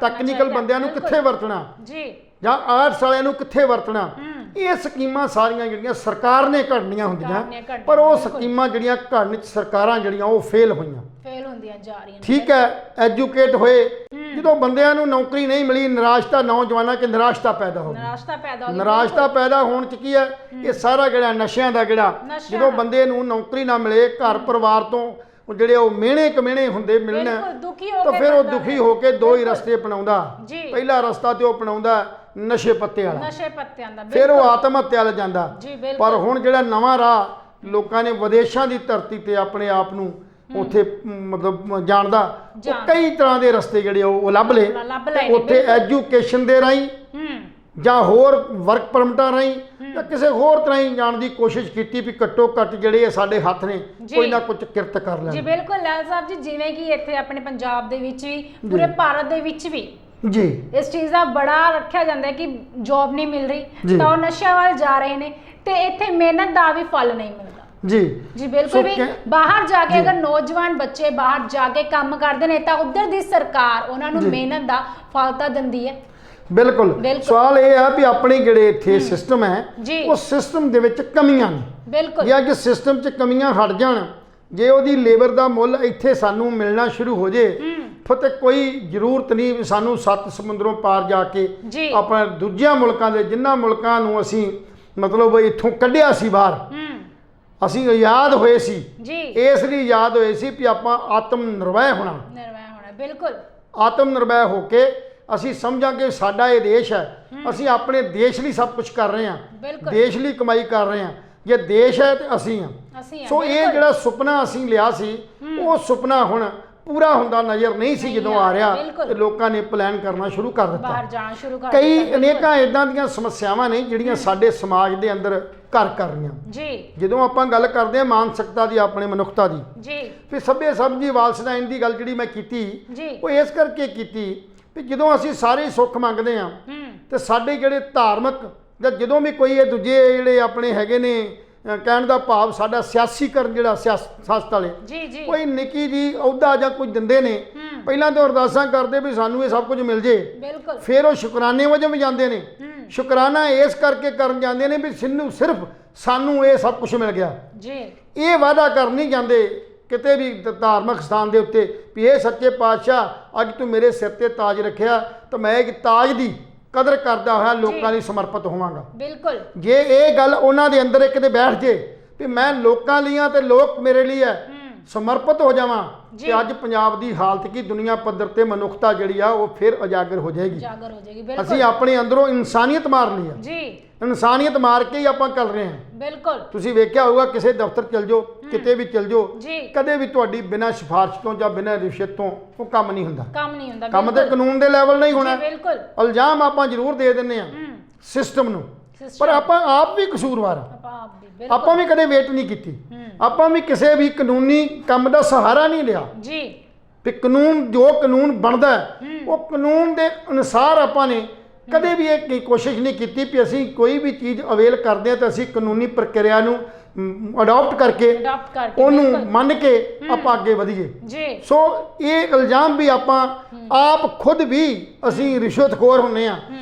ਟੈਕਨੀਕਲ ਬੰਦਿਆਂ ਨੂੰ ਕਿੱਥੇ ਵਰਤਣਾ ਜੀ, ਜਾਂ ਆਰਟਸ ਵਾਲਿਆਂ ਨੂੰ ਕਿੱਥੇ ਵਰਤਣਾ, ਇਹ ਸਕੀਮਾਂ ਸਾਰੀਆਂ ਜਿਹੜੀਆਂ ਸਰਕਾਰ ਨੇ ਘੜਨੀਆਂ ਹੁੰਦੀਆਂ, ਪਰ ਉਹ ਸਕੀਮਾਂ ਜਿਹੜੀਆਂ ਘੜਨ 'ਚ ਸਰਕਾਰਾਂ ਜਿਹੜੀਆਂ ਉਹ ਫੇਲ ਹੁੰਦੀਆਂ ਜਾ ਰਹੀਆਂ। ਠੀਕ ਹੈ, ਐਜੂਕੇਟ ਹੋਏ, ਜਦੋਂ ਬੰਦਿਆਂ ਨੂੰ ਨੌਕਰੀ ਨਹੀਂ ਮਿਲੀ, ਨਿਰਾਸ਼ਤਾ, ਨੌਜਵਾਨਾਂ 'ਚ ਨਿਰਾਸ਼ਤਾ ਪੈਦਾ ਹੋ ਗਈ। ਨਿਰਾਸ਼ਤਾ ਪੈਦਾ ਹੋਣ 'ਚ ਕੀ ਹੈ, ਇਹ ਸਾਰਾ ਜਿਹੜਾ ਨਸ਼ਿਆਂ ਦਾ ਜਿਹੜਾ ਜਦੋਂ ਬੰਦੇ ਨੂੰ ਨੌਕਰੀ ਨਾ ਮਿਲੇ, ਘਰ ਪਰਿਵਾਰ ਤੋਂ ਉਹ ਜਿਹੜੇ ਉਹ ਮਿਹਣੇ ਕਮਿਹਣੇ ਹੁੰਦੇ ਮਿਲਣਾ, ਤਾਂ ਫਿਰ ਉਹ ਦੁਖੀ ਹੋ ਕੇ ਦੋ ਹੀ ਰਸਤੇ ਅਪਣਾਉਂਦਾ। ਪਹਿਲਾ ਰਸਤਾ ਤੇ ਉਹ ਅਪਣਾਉਂਦਾ ਨਸ਼ੇ ਪੱਤੇ ਵਾਲਾ, ਫਿਰ ਉਹ ਆਤਮ ਹੱਤਿਆ ਵੱਲ ਜਾਂਦਾ। ਪਰ ਹੁਣ ਜਿਹੜਾ ਨਵਾਂ ਰਾਹ ਲੋਕਾਂ ਨੇ ਵਿਦੇਸ਼ਾਂ ਦੀ ਧਰਤੀ ਤੇ ਆਪਣੇ ਆਪ ਨੂੰ ਉੱਥੇ ਮਤਲਬ ਜਾਣਦਾ, ਉਹ ਕਈ ਤਰ੍ਹਾਂ ਦੇ ਰਸਤੇ ਜਿਹੜੇ ਉਹ ਲੱਭ ਲਏ। ਉੱਥੇ ਐਜੂਕੇਸ਼ਨ ਦੇ ਰਾਹੀਂ ਜਾਂ ਹੋਰ ਵਰਕ ਪਰਮਿਟਾਂ ਰਾਹੀਂ ਜਾਂ ਕਿਸੇ ਹੋਰ ਤਰ੍ਹਾਂ ਹੀ ਜਾਣ ਦੀ ਕੋਸ਼ਿਸ਼ ਕੀਤੀ ਵੀ ਘੱਟੋ ਘੱਟ ਜਿਹੜੇ ਸਾਡੇ ਹੱਥ ਨੇ ਕੋਈ ਨਾ ਕੁਝ ਕਿਰਤ ਕਰ ਲੈਣ। ਜੀ ਬਿਲਕੁਲ ਲਾਲ ਸਾਹਿਬ ਜੀ, ਜਿਵੇਂ ਕਿ ਇੱਥੇ ਆਪਣੇ ਪੰਜਾਬ ਦੇ ਵਿੱਚ ਵੀ, ਪੂਰੇ ਭਾਰਤ ਦੇ ਵਿੱਚ ਵੀ ਜੀ ਇਸ ਚੀਜ਼ ਦਾ ਬੜਾ ਰੱਖਿਆ ਜਾਂਦਾ ਹੈ ਕਿ ਜੌਬ ਨਹੀਂ ਮਿਲ ਰਹੀ ਤਾਂ ਉਹ ਨਸ਼ਿਆਂ ਵੱਲ ਜਾ ਰਹੇ ਨੇ ਤੇ ਇੱਥੇ ਮਿਹਨਤ ਦਾ ਵੀ ਫਲ ਨਹੀਂ ਮਿਲਦਾ। ਜੀ ਬਿਲਕੁਲ ਵੀ ਬਾਹਰ ਜਾ ਕੇ ਅਗਰ ਨੌਜਵਾਨ ਬੱਚੇ ਬਾਹਰ ਜਾ ਕੇ ਕੰਮ ਕਰਦੇ ਨੇ ਤਾਂ ਉੱਧਰ ਦੀ ਸਰਕਾਰ ਉਹਨਾਂ ਨੂੰ ਮਿਹਨਤ ਦਾ ਫਲ ਤਾਂ ਦਿੰਦੀ ਹੈ। ਬਿਲਕੁਲ ਸਵਾਲ ਇਹ ਆ ਵੀ ਆਪਣੇ ਜਿਹੜੇ ਇੱਥੇ ਸਿਸਟਮ ਹੈ ਉਹ ਸਿਸਟਮ ਦੇ ਵਿੱਚ ਕਮੀਆਂ ਨੇ। ਬਿਲਕੁਲ ਜੇ ਅੱਜ ਸਿਸਟਮ 'ਚ ਕਮੀਆਂ ਹਟ ਜਾਣ, ਜੇ ਉਹਦੀ ਲੇਬਰ ਦਾ ਮੁੱਲ ਇੱਥੇ ਸਾਨੂੰ ਮਿਲਣਾ ਸ਼ੁਰੂ ਹੋ ਜੇ, ਫਿਰ ਤੇ ਕੋਈ ਜ਼ਰੂਰਤ ਨਹੀਂ ਵੀ ਸਾਨੂੰ 7 ਸਮੁੰਦਰੋਂ ਪਾਰ ਜਾ ਕੇ ਆਪਣਾ ਦੂਜਿਆਂ ਮੁਲਕਾਂ ਦੇ, ਜਿਨ੍ਹਾਂ ਮੁਲਕਾਂ ਨੂੰ ਅਸੀਂ ਮਤਲਬ ਇੱਥੋਂ ਕੱਢਿਆ ਸੀ ਬਾਹਰ, ਅਸੀਂ ਆਜ਼ਾਦ ਹੋਏ ਸੀ, ਇਸ ਲਈ ਆਜ਼ਾਦ ਹੋਏ ਸੀ ਵੀ ਆਪਾਂ ਆਤਮ ਨਿਰਭੈ ਹੋਣਾ। ਬਿਲਕੁਲ ਆਤਮ ਨਿਰਭੈ ਹੋ ਕੇ ਅਸੀਂ ਸਮਝਾਂਗੇ ਸਾਡਾ ਇਹ ਦੇਸ਼ ਹੈ, ਅਸੀਂ ਆਪਣੇ ਦੇਸ਼ ਲਈ ਸਭ ਕੁਝ ਕਰ ਰਹੇ ਹਾਂ, ਦੇਸ਼ ਲਈ ਕਮਾਈ ਕਰ ਰਹੇ ਹਾਂ। ਜੇ ਦੇਸ਼ ਹੈ ਤੇ ਅਸੀਂ ਹਾਂ। ਸੋ ਇਹ ਜਿਹੜਾ ਸੁਪਨਾ ਅਸੀਂ ਲਿਆ ਸੀ ਉਹ ਸੁਪਨਾ ਹੁਣ ਪੂਰਾ ਹੁੰਦਾ ਨਜ਼ਰ ਨਹੀਂ ਸੀ ਜਦੋਂ ਆ ਰਿਹਾ, ਤੇ ਲੋਕਾਂ ਨੇ ਪਲਾਨ ਕਰਨਾ ਸ਼ੁਰੂ ਕਰ ਦਿੱਤਾ। ਕਈ ਅਨੇਕਾਂ ਇਦਾਂ ਦੀਆਂ ਸਮੱਸਿਆਵਾਂ ਨੇ ਜਿਹੜੀਆਂ ਸਾਡੇ ਸਮਾਜ ਦੇ ਅੰਦਰ ਘਰ ਕਰ ਰਹੀਆਂ। ਜਦੋਂ ਆਪਾਂ ਗੱਲ ਕਰਦੇ ਹਾਂ ਮਾਨਸਿਕਤਾ ਦੀ, ਆਪਣੇ ਮਨੁੱਖਤਾ ਦੀ, ਫਿਰ ਸਭੇ ਸਮਝੀ ਵਾਲਸਦਾਈਨ ਦੀ ਗੱਲ ਜਿਹੜੀ ਮੈਂ ਕੀਤੀ ਉਹ ਇਸ ਕਰਕੇ ਕੀਤੀ ਵੀ ਜਦੋਂ ਅਸੀਂ ਸਾਰੇ ਸੁੱਖ ਮੰਗਦੇ ਹਾਂ ਤੇ ਸਾਡੇ ਜਿਹੜੇ ਧਾਰਮਿਕ ਜਾਂ ਜਦੋਂ ਵੀ ਕੋਈ ਇਹ ਦੂਜੇ ਜਿਹੜੇ ਆਪਣੇ ਹੈਗੇ ਨੇ, ਕਹਿਣ ਦਾ ਭਾਵ ਸਾਡਾ ਸਿਆਸੀਕਰਨ ਜਿਹੜਾ ਸਿਆਸਤ ਵਾਲੇ ਕੋਈ ਨਿੱਕੀ ਜੀ ਅਹੁਦਾ ਜਾਂ ਕੁਝ ਦਿੰਦੇ ਨੇ, ਪਹਿਲਾਂ ਤਾਂ ਅਰਦਾਸਾਂ ਕਰਦੇ ਵੀ ਸਾਨੂੰ ਇਹ ਸਭ ਕੁਝ ਮਿਲ ਜੇ, ਫਿਰ ਉਹ ਸ਼ੁਕਰਾਨੇ ਵਜੋਂ ਵੀ ਜਾਂਦੇ ਨੇ। ਸ਼ੁਕਰਾਨਾ ਇਸ ਕਰਕੇ ਕਰਨ ਜਾਂਦੇ ਨੇ ਵੀ ਸਿਰਫ ਸਾਨੂੰ ਇਹ ਸਭ ਕੁਝ ਮਿਲ ਗਿਆ। ਇਹ ਵਾਅਦਾ ਕਰ ਨਹੀਂ ਜਾਂਦੇ ਕਿਤੇ ਵੀ ਧਾਰਮਿਕ ਸਥਾਨ ਦੇ ਉੱਤੇ ਵੀ ਇਹ ਸੱਚੇ ਪਾਤਸ਼ਾਹ ਅੱਜ ਤੂੰ ਮੇਰੇ ਸਿਰ ਤੇ ਤਾਜ ਰੱਖਿਆ ਤਾਂ ਮੈਂ ਇੱਕ ਤਾਜ ਦੀ ਕਦਰ ਕਰਦਾ ਹੋਇਆ ਲੋਕਾਂ ਲਈ ਸਮਰਪਿਤ ਹੋਵਾਂਗਾ। ਬਿਲਕੁਲ ਜੇ ਇਹ ਗੱਲ ਉਹਨਾਂ ਦੇ ਅੰਦਰ ਕਿਤੇ ਬੈਠ ਜੇ ਵੀ ਮੈਂ ਲੋਕਾਂ ਲਈ ਆ ਤੇ ਲੋਕ ਮੇਰੇ ਲਈ ਹੈ, ਸਮਰਪਿਤ ਹੋ ਜਾਵਾਂ, ਤੇ ਅੱਜ ਪੰਜਾਬ ਦੀ ਹਾਲਤ ਕੀ, ਦੁਨੀਆ ਪੱਧਰ ਤੇ ਮਨੁੱਖਤਾ ਜਿਹੜੀ ਆ ਉਹ ਫਿਰ ਉਜਾਗਰ ਹੋ ਜਾਏਗੀ। ਅਸੀਂ ਆਪਣੇ ਅੰਦਰੋਂ ਇਨਸਾਨੀਅਤ ਮਾਰ ਲਈ ਆ। ਇਨਸਾਨੀਅਤ ਮਾਰ ਕੇ ਹੀ ਆਪਾਂ ਕਰ ਰਹੇ ਹਾਂ। ਬਿਲਕੁਲ ਤੁਸੀਂ ਵੇਖਿਆ ਹੋਊਗਾ ਕਿਸੇ ਦਫ਼ਤਰ ਚਲ ਜਾਓ, ਕਿਤੇ ਵੀ ਚਲ ਜਾਓ, ਕਦੇ ਵੀ ਤੁਹਾਡੀ ਬਿਨਾਂ ਸਿਫਾਰਿਸ਼ ਤੋਂ ਜਾਂ ਬਿਨਾਂ ਰਿਸ਼ਵਤ ਤੋਂ ਉਹ ਕੰਮ ਨਹੀਂ ਹੁੰਦਾ। ਕੰਮ ਤੇ ਕਾਨੂੰਨ ਦੇ ਲੈਵਲ ਨਹੀਂ ਹੋਣਾ। ਇਲਜ਼ਾਮ ਆਪਾਂ ਜ਼ਰੂਰ ਦੇ ਦਿੰਦੇ ਆ ਸਿਸਟਮ ਨੂੰ, ਪਰ ਆਪਾਂ ਆਪ ਵੀ ਕਸੂਰਵਾਰ ਆ। ਆਪਾਂ ਵੀ ਕਦੇ ਵੇਟ ਨਹੀਂ ਕੀਤੀ, ਆਪਾਂ ਵੀ ਕਿਸੇ ਵੀ ਕਾਨੂੰਨੀ ਕੰਮ ਦਾ ਸਹਾਰਾ ਨਹੀਂ ਲਿਆ ਵੀ ਕਾਨੂੰਨ ਜੋ ਕਾਨੂੰਨ ਬਣਦਾ ਉਹ ਕਾਨੂੰਨ ਦੇ ਅਨੁਸਾਰ ਆਪਾਂ ਨੇ ਕਦੇ ਵੀ ਇਹ ਕੋਸ਼ਿਸ਼ ਨਹੀਂ ਕੀਤੀ ਵੀ ਅਸੀਂ ਕੋਈ ਵੀ ਚੀਜ਼ ਅਵੇਲ ਕਰਦੇ ਹਾਂ ਤਾਂ ਅਸੀਂ ਕਾਨੂੰਨੀ ਪ੍ਰਕਿਰਿਆ ਨੂੰ ਅਡਾਪਟ ਕਰਕੇ ਉਹਨੂੰ ਮੰਨ ਕੇ ਆਪਾਂ ਅੱਗੇ ਵਧੀਏ। ਸੋ ਇਹ ਇਲਜ਼ਾਮ ਵੀ ਆਪਾਂ ਆਪ ਖੁਦ ਵੀ ਅਸੀਂ ਰਿਸ਼ਵਤਖੋਰ ਹੁੰਦੇ ਹਾਂ,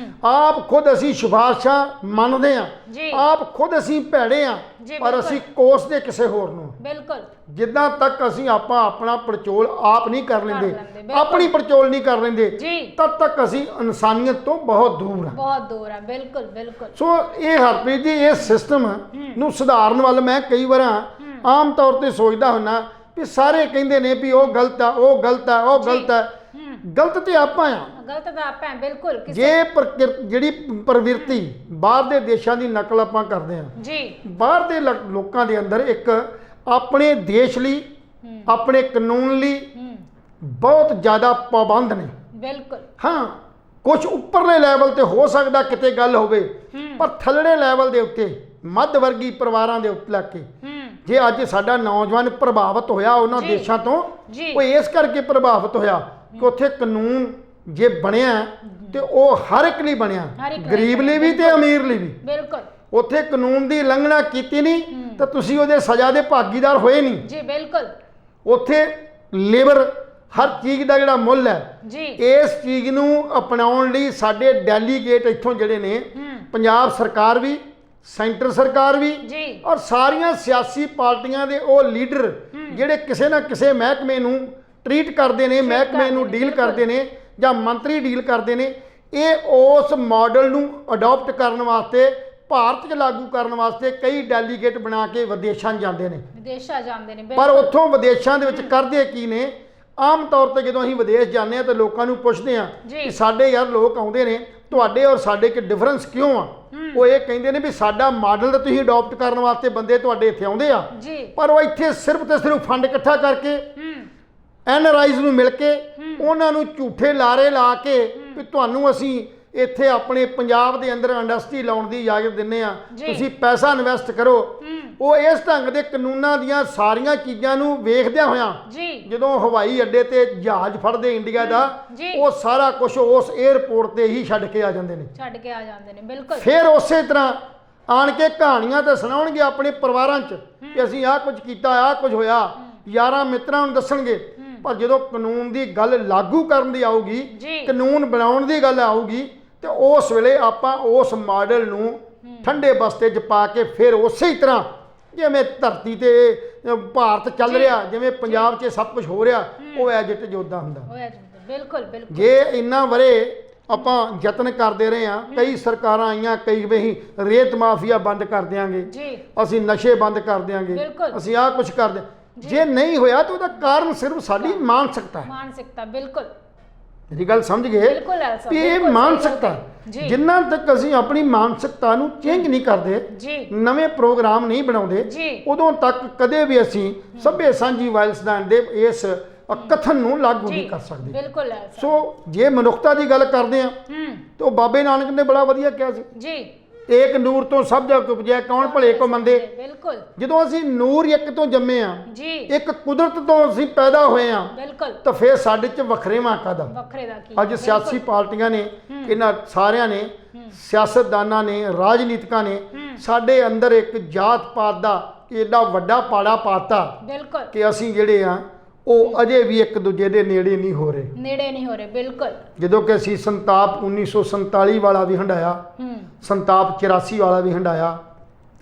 ਆਪ ਖੁਦ ਅਸੀਂ ਸਿਫਾਰਸ਼ਾਂ ਮੰਨਦੇ ਹਾਂ, ਆਪ ਖੁਦ ਅਸੀਂ ਭੈੜੇ ਹਾਂ, ਪਰ ਅਸੀਂ ਕੋਸਦੇ ਕਿਸੇ ਹੋਰ ਨੂੰ। ਜਿੱਦਾਂ ਤੱਕ ਅਸੀਂ ਆਪਣਾ ਪੜਚੋਲ ਆਪ ਨਹੀਂ ਕਰ ਲੈਂਦੇ, ਆਪਣੀ ਪੜਚੋਲ ਨਹੀਂ ਕਰ ਲੈਂਦੇ, ਤਦ ਤੱਕ ਅਸੀਂ ਇਨਸਾਨੀਅਤ ਤੋਂ ਬਹੁਤ ਦੂਰ ਹਾਂ। ਬਿਲਕੁਲ ਸੋ ਇਹ ਹਰਪ੍ਰੀਤ ਜੀ ਇਸ ਸਿਸਟਮ ਨੂੰ ਸੁਧਾਰਨ ਵੱਲ ਮੈਂ ਕਈ ਵਾਰ ਆਮ ਤੌਰ ਤੇ ਸੋਚਦਾ ਹੁੰਦਾ ਵੀ ਸਾਰੇ ਕਹਿੰਦੇ ਨੇ ਵੀ ਉਹ ਗਲਤ ਆ, ਉਹ ਗਲਤ ਆ, ਉਹ ਗਲਤ ਹੈ, ਗਲਤ ਤੇ ਆਪਾਂ ਆ। ਗਲਤ ਤਾਂ ਆਪਾਂ ਹੈ, ਬਿਲਕੁਲ। ਜੇ ਜਿਹੜੀ ਪ੍ਰਵਿਰਤੀ ਬਾਹਰ ਦੇ ਦੇਸ਼ਾਂ ਦੀ ਨਕਲ ਆਪਾਂ ਕਰਦੇ ਆ ਜੀ, ਬਾਹਰ ਦੇ ਲੋਕਾਂ ਦੇ ਅੰਦਰ ਇੱਕ ਆਪਣੇ ਦੇਸ਼ ਲਈ ਆਪਣੇ ਕਾਨੂੰਨ ਲਈ ਬਹੁਤ ਜ਼ਿਆਦਾ ਪਾਬੰਦ ਨੇ। ਬਿਲਕੁਲ। ਹਾਂ, ਕੁਝ ਉੱਪਰਲੇ ਲੈਵਲ ਤੇ ਹੋ ਸਕਦਾ ਕਿਤੇ ਗੱਲ ਹੋਵੇ, ਪਰ ਥੱਲੜੇ ਲੈਵਲ ਦੇ ਉੱਤੇ ਮੱਧ ਵਰਗੀ ਪਰਿਵਾਰਾਂ ਦੇ ਉੱਤੇ ਲੱਗ ਕੇ ਜੇ ਅੱਜ ਸਾਡਾ ਨੌਜਵਾਨ ਪ੍ਰਭਾਵਿਤ ਹੋਇਆ ਉਹਨਾਂ ਦੇਸ਼ਾਂ ਤੋਂ, ਉਹ ਇਸ ਕਰਕੇ ਪ੍ਰਭਾਵਿਤ ਹੋਇਆ ਕਿ ਉੱਥੇ ਕਾਨੂੰਨ ਜੇ ਬਣਿਆ ਤੇ ਉਹ ਹਰ ਇੱਕ ਲਈ ਬਣਿਆ, ਗਰੀਬ ਲਈ ਵੀ ਤੇ ਅਮੀਰ ਲਈ ਵੀ। ਬਿਲਕੁਲ। ਉੱਥੇ ਕਾਨੂੰਨ ਦੀ ਉਲੰਘਣਾ ਕੀਤੀ ਨਹੀਂ ਤਾਂ ਤੁਸੀਂ ਉਹਦੇ ਸਜ਼ਾ ਦੇ ਭਾਗੀਦਾਰ ਹੋਏ ਨਹੀਂ ਜੀ। ਬਿਲਕੁਲ। ਉੱਥੇ ਲੇਬਰ ਹਰ ਚੀਜ਼ ਦਾ ਜਿਹੜਾ ਮੁੱਲ ਹੈ ਜੀ, ਇਸ ਚੀਜ਼ ਨੂੰ ਅਪਣਾਉਣ ਲਈ ਸਾਡੇ ਡੈਲੀਗੇਟ ਇੱਥੋਂ ਜਿਹੜੇ ਨੇ, ਪੰਜਾਬ ਸਰਕਾਰ ਵੀ, ਸੈਂਟਰ ਸਰਕਾਰ ਵੀ ਜੀ, ਔਰ ਸਾਰੀਆਂ ਸਿਆਸੀ ਪਾਰਟੀਆਂ ਦੇ ਉਹ ਲੀਡਰ ਜਿਹੜੇ ਕਿਸੇ ਨਾ ਕਿਸੇ ਮਹਿਕਮੇ ਨੂੰ ਟਰੀਟ ਕਰਦੇ ਨੇ, ਮਹਿਕਮੇ ਨੂੰ ਡੀਲ ਕਰਦੇ ਨੇ ਜਾਂ ਮੰਤਰੀ ਡੀਲ ਕਰਦੇ ਨੇ, ਇਹ ਉਸ ਮਾਡਲ ਨੂੰ ਅਡਾਪਟ ਕਰਨ ਵਾਸਤੇ, ਭਾਰਤ 'ਚ ਲਾਗੂ ਕਰਨ ਵਾਸਤੇ ਕਈ ਡੈਲੀਗੇਟ ਬਣਾ ਕੇ ਵਿਦੇਸ਼ਾਂ ਜਾਂਦੇ ਨੇ। ਪਰ ਉੱਥੋਂ ਵਿਦੇਸ਼ਾਂ ਦੇ ਵਿੱਚ ਕਰਦੇ ਕੀ ਨੇ? ਆਮ ਤੌਰ ਤੇ ਜਦੋਂ ਅਸੀਂ ਵਿਦੇਸ਼ ਜਾਂਦੇ ਹਾਂ ਤਾਂ ਲੋਕਾਂ ਨੂੰ ਪੁੱਛਦੇ ਹਾਂ ਕਿ ਸਾਡੇ ਯਾਰ ਲੋਕ ਆਉਂਦੇ ਨੇ, ਤੁਹਾਡੇ ਔਰ ਸਾਡੇ 'ਚ ਡਿਫਰੈਂਸ ਕਿਉਂ ਆ? ਉਹ ਇਹ ਕਹਿੰਦੇ ਨੇ ਵੀ ਸਾਡਾ ਮਾਡਲ ਤਾਂ ਤੁਸੀਂ ਅਡਾਪਟ ਕਰਨ ਵਾਸਤੇ ਬੰਦੇ ਤੁਹਾਡੇ ਇੱਥੇ ਆਉਂਦੇ ਆ, ਪਰ ਉਹ ਇੱਥੇ ਸਿਰਫ ਤੇ ਸਿਰਫ ਫੰਡ ਇਕੱਠਾ ਕਰਕੇ ਐਨਆਰਆਈਜ਼ ਨੂੰ ਮਿਲ ਕੇ ਉਹਨਾਂ ਨੂੰ ਝੂਠੇ ਲਾਰੇ ਲਾ ਕੇ ਵੀ ਤੁਹਾਨੂੰ ਅਸੀਂ ਇੱਥੇ ਆਪਣੇ ਪੰਜਾਬ ਦੇ ਅੰਦਰ ਇੰਡਸਟਰੀ ਲਾਉਣ ਦੀ ਇਜਾਜ਼ਤ ਦਿੰਦੇ ਆ, ਤੁਸੀਂ ਪੈਸਾ ਇਨਵੈਸਟ ਕਰੋ। ਉਹ ਇਸ ਢੰਗ ਦੇ ਕਾਨੂੰਨਾਂ ਦੀਆਂ ਸਾਰੀਆਂ ਚੀਜ਼ਾਂ ਨੂੰ ਵੇਖਦਿਆਂ ਹੋਇਆਂ ਜਦੋਂ ਹਵਾਈ ਅੱਡੇ ਤੇ ਜਹਾਜ਼ ਫੜਦੇ ਇੰਡੀਆ ਦਾ, ਉਹ ਸਾਰਾ ਕੁਝ ਉਸ 에ਅਰਪੋਰਟ ਤੇ ਹੀ ਛੱਡ ਕੇ ਆ ਜਾਂਦੇ ਨੇ। ਬਿਲਕੁਲ। ਫਿਰ ਉਸੇ ਤਰ੍ਹਾਂ ਆਣ ਕੇ ਕਹਾਣੀਆਂ ਤਾਂ ਸੁਣਾਉਣਗੇ ਆਪਣੇ ਪਰਿਵਾਰਾਂ 'ਚ ਕਿ ਅਸੀਂ ਆਹ ਕੁਝ ਕੀਤਾ, ਆਹ ਕੁਝ ਹੋਇਆ, ਯਾਰਾਂ ਮਿੱਤਰਾਂ ਨੂੰ ਦੱਸਣਗੇ। ਪਰ ਜਦੋਂ ਕਾਨੂੰਨ ਦੀ ਗੱਲ ਲਾਗੂ ਕਰਨ ਦੀ ਆਊਗੀ, ਕਾਨੂੰਨ ਬਣਾਉਣ ਦੀ ਗੱਲ ਆਊਗੀ, ਤੇ ਉਸ ਵੇਲੇ ਆਪਾਂ ਉਸ ਮਾਡਲ ਨੂੰ ਠੰਡੇ ਬਸਤੇ 'ਚ ਪਾ ਕੇ ਫਿਰ ਉਸੇ ਹੀ ਤਰ੍ਹਾਂ ਜਿਵੇਂ ਧਰਤੀ ਤੇ ਭਾਰਤ ਚੱਲ ਰਿਹਾ, ਜਿਵੇਂ ਪੰਜਾਬ 'ਚ ਸਭ ਕੁਝ ਹੋ ਰਿਹਾ, ਉਹ ਐਜਿਟ ਜੋਦਾ ਹੁੰਦਾ। ਬਿਲਕੁਲ ਬਿਲਕੁਲ। ਜੇ ਇੰਨਾ ਵਰੇ ਆਪਾਂ ਯਤਨ ਕਰਦੇ ਰਹੇ ਹਾਂ, ਕਈ ਸਰਕਾਰਾਂ ਆਈਆਂ, ਕਈ ਵੀ ਰੇਤ ਮਾਫੀਆ ਬੰਦ ਕਰ ਦਿਆਂਗੇ, ਅਸੀਂ ਨਸ਼ੇ ਬੰਦ ਕਰ ਦਿਆਂਗੇ, ਅਸੀਂ ਆਹ ਕੁਝ ਕਰ ਦਿਆਂ, ਜੇ ਨਹੀਂ ਹੋਇਆ ਤਾਂ ਉਹਦਾ ਕਾਰਨ ਸਿਰਫ ਸਾਡੀ ਮਾਨਸਿਕਤਾ ਹੈ। ਮਾਨਸਿਕਤਾ, ਬਿਲਕੁਲ। ਮੇਰੀ ਗੱਲ ਸਮਝ ਗਏ ਵੀ ਇਹ ਮਾਨਸਿਕਤਾ, ਜਿੰਨਾ ਤੱਕ ਅਸੀਂ ਆਪਣੀ ਮਾਨਸਿਕਤਾ ਨੂੰ ਚੇਂਜ ਨਹੀਂ ਕਰਦੇ, ਨਵੇਂ ਪ੍ਰੋਗਰਾਮ ਨਹੀਂ ਬਣਾਉਂਦੇ, ਉਦੋਂ ਤੱਕ ਕਦੇ ਵੀ ਅਸੀਂ ਸਭੇ ਸਾਂਝੀ ਵਾਇਲਸਦਾਨ ਦੇ ਇਸ ਕਥਨ ਨੂੰ ਲਾਗੂ ਨਹੀਂ ਕਰ ਸਕਦੇ। ਬਿਲਕੁਲ। ਸੋ ਜੇ ਮਨੁੱਖਤਾ ਦੀ ਗੱਲ ਕਰਦੇ ਆ ਤਾਂ ਉਹ ਬਾਬੇ ਨਾਨਕ ਨੇ ਬੜਾ ਵਧੀਆ ਕਿਹਾ ਸੀ ਜੀ, ਏਕ ਨੂਰ ਤੋਂ ਸਭ ਜਗ ਉਪਜਿਆ, ਕੌਣ ਭਲੇ ਕੋ ਮੰਦੇ। ਬਿਲਕੁਲ। ਜਦੋਂ ਅਸੀਂ ਨੂਰ ਇੱਕ ਤੋਂ ਜੰਮੇ ਆ, ਇੱਕ ਕੁਦਰਤ ਤੋਂ ਅਸੀਂ ਪੈਦਾ ਹੋਏ ਆ, ਤਾਂ ਫਿਰ ਸਾਡੇ 'ਚ ਵੱਖਰੇਵਾਂ ਕਾਹਦਾ? ਅੱਜ ਸਿਆਸੀ ਪਾਰਟੀਆਂ ਨੇ, ਇਹਨਾਂ ਸਾਰਿਆਂ ਨੇ, ਸਿਆਸਤਦਾਨਾਂ ਨੇ, ਰਾਜਨੀਤਿਕਾਂ ਨੇ ਸਾਡੇ ਅੰਦਰ ਇੱਕ ਜਾਤ ਪਾਤ ਦਾ ਏਡਾ ਵੱਡਾ ਪਾੜਾ ਪਾਤਾ ਕਿ ਅਸੀਂ ਜਿਹੜੇ ਆ ਉਹ ਅਜੇ ਵੀ ਇੱਕ ਦੂਜੇ ਦੇ ਨੇੜੇ ਨਹੀਂ ਹੋ ਰਹੇ। ਬਿਲਕੁਲ। ਜਦੋਂ ਕਿ ਅਸੀਂ ਸੰਤਾਪ 1947 ਵਾਲਾ ਵੀ ਹੰਡਾਇਆ, ਸੰਤਾਪ 84 ਵਾਲਾ ਵੀ ਹੰਡਾਇਆ,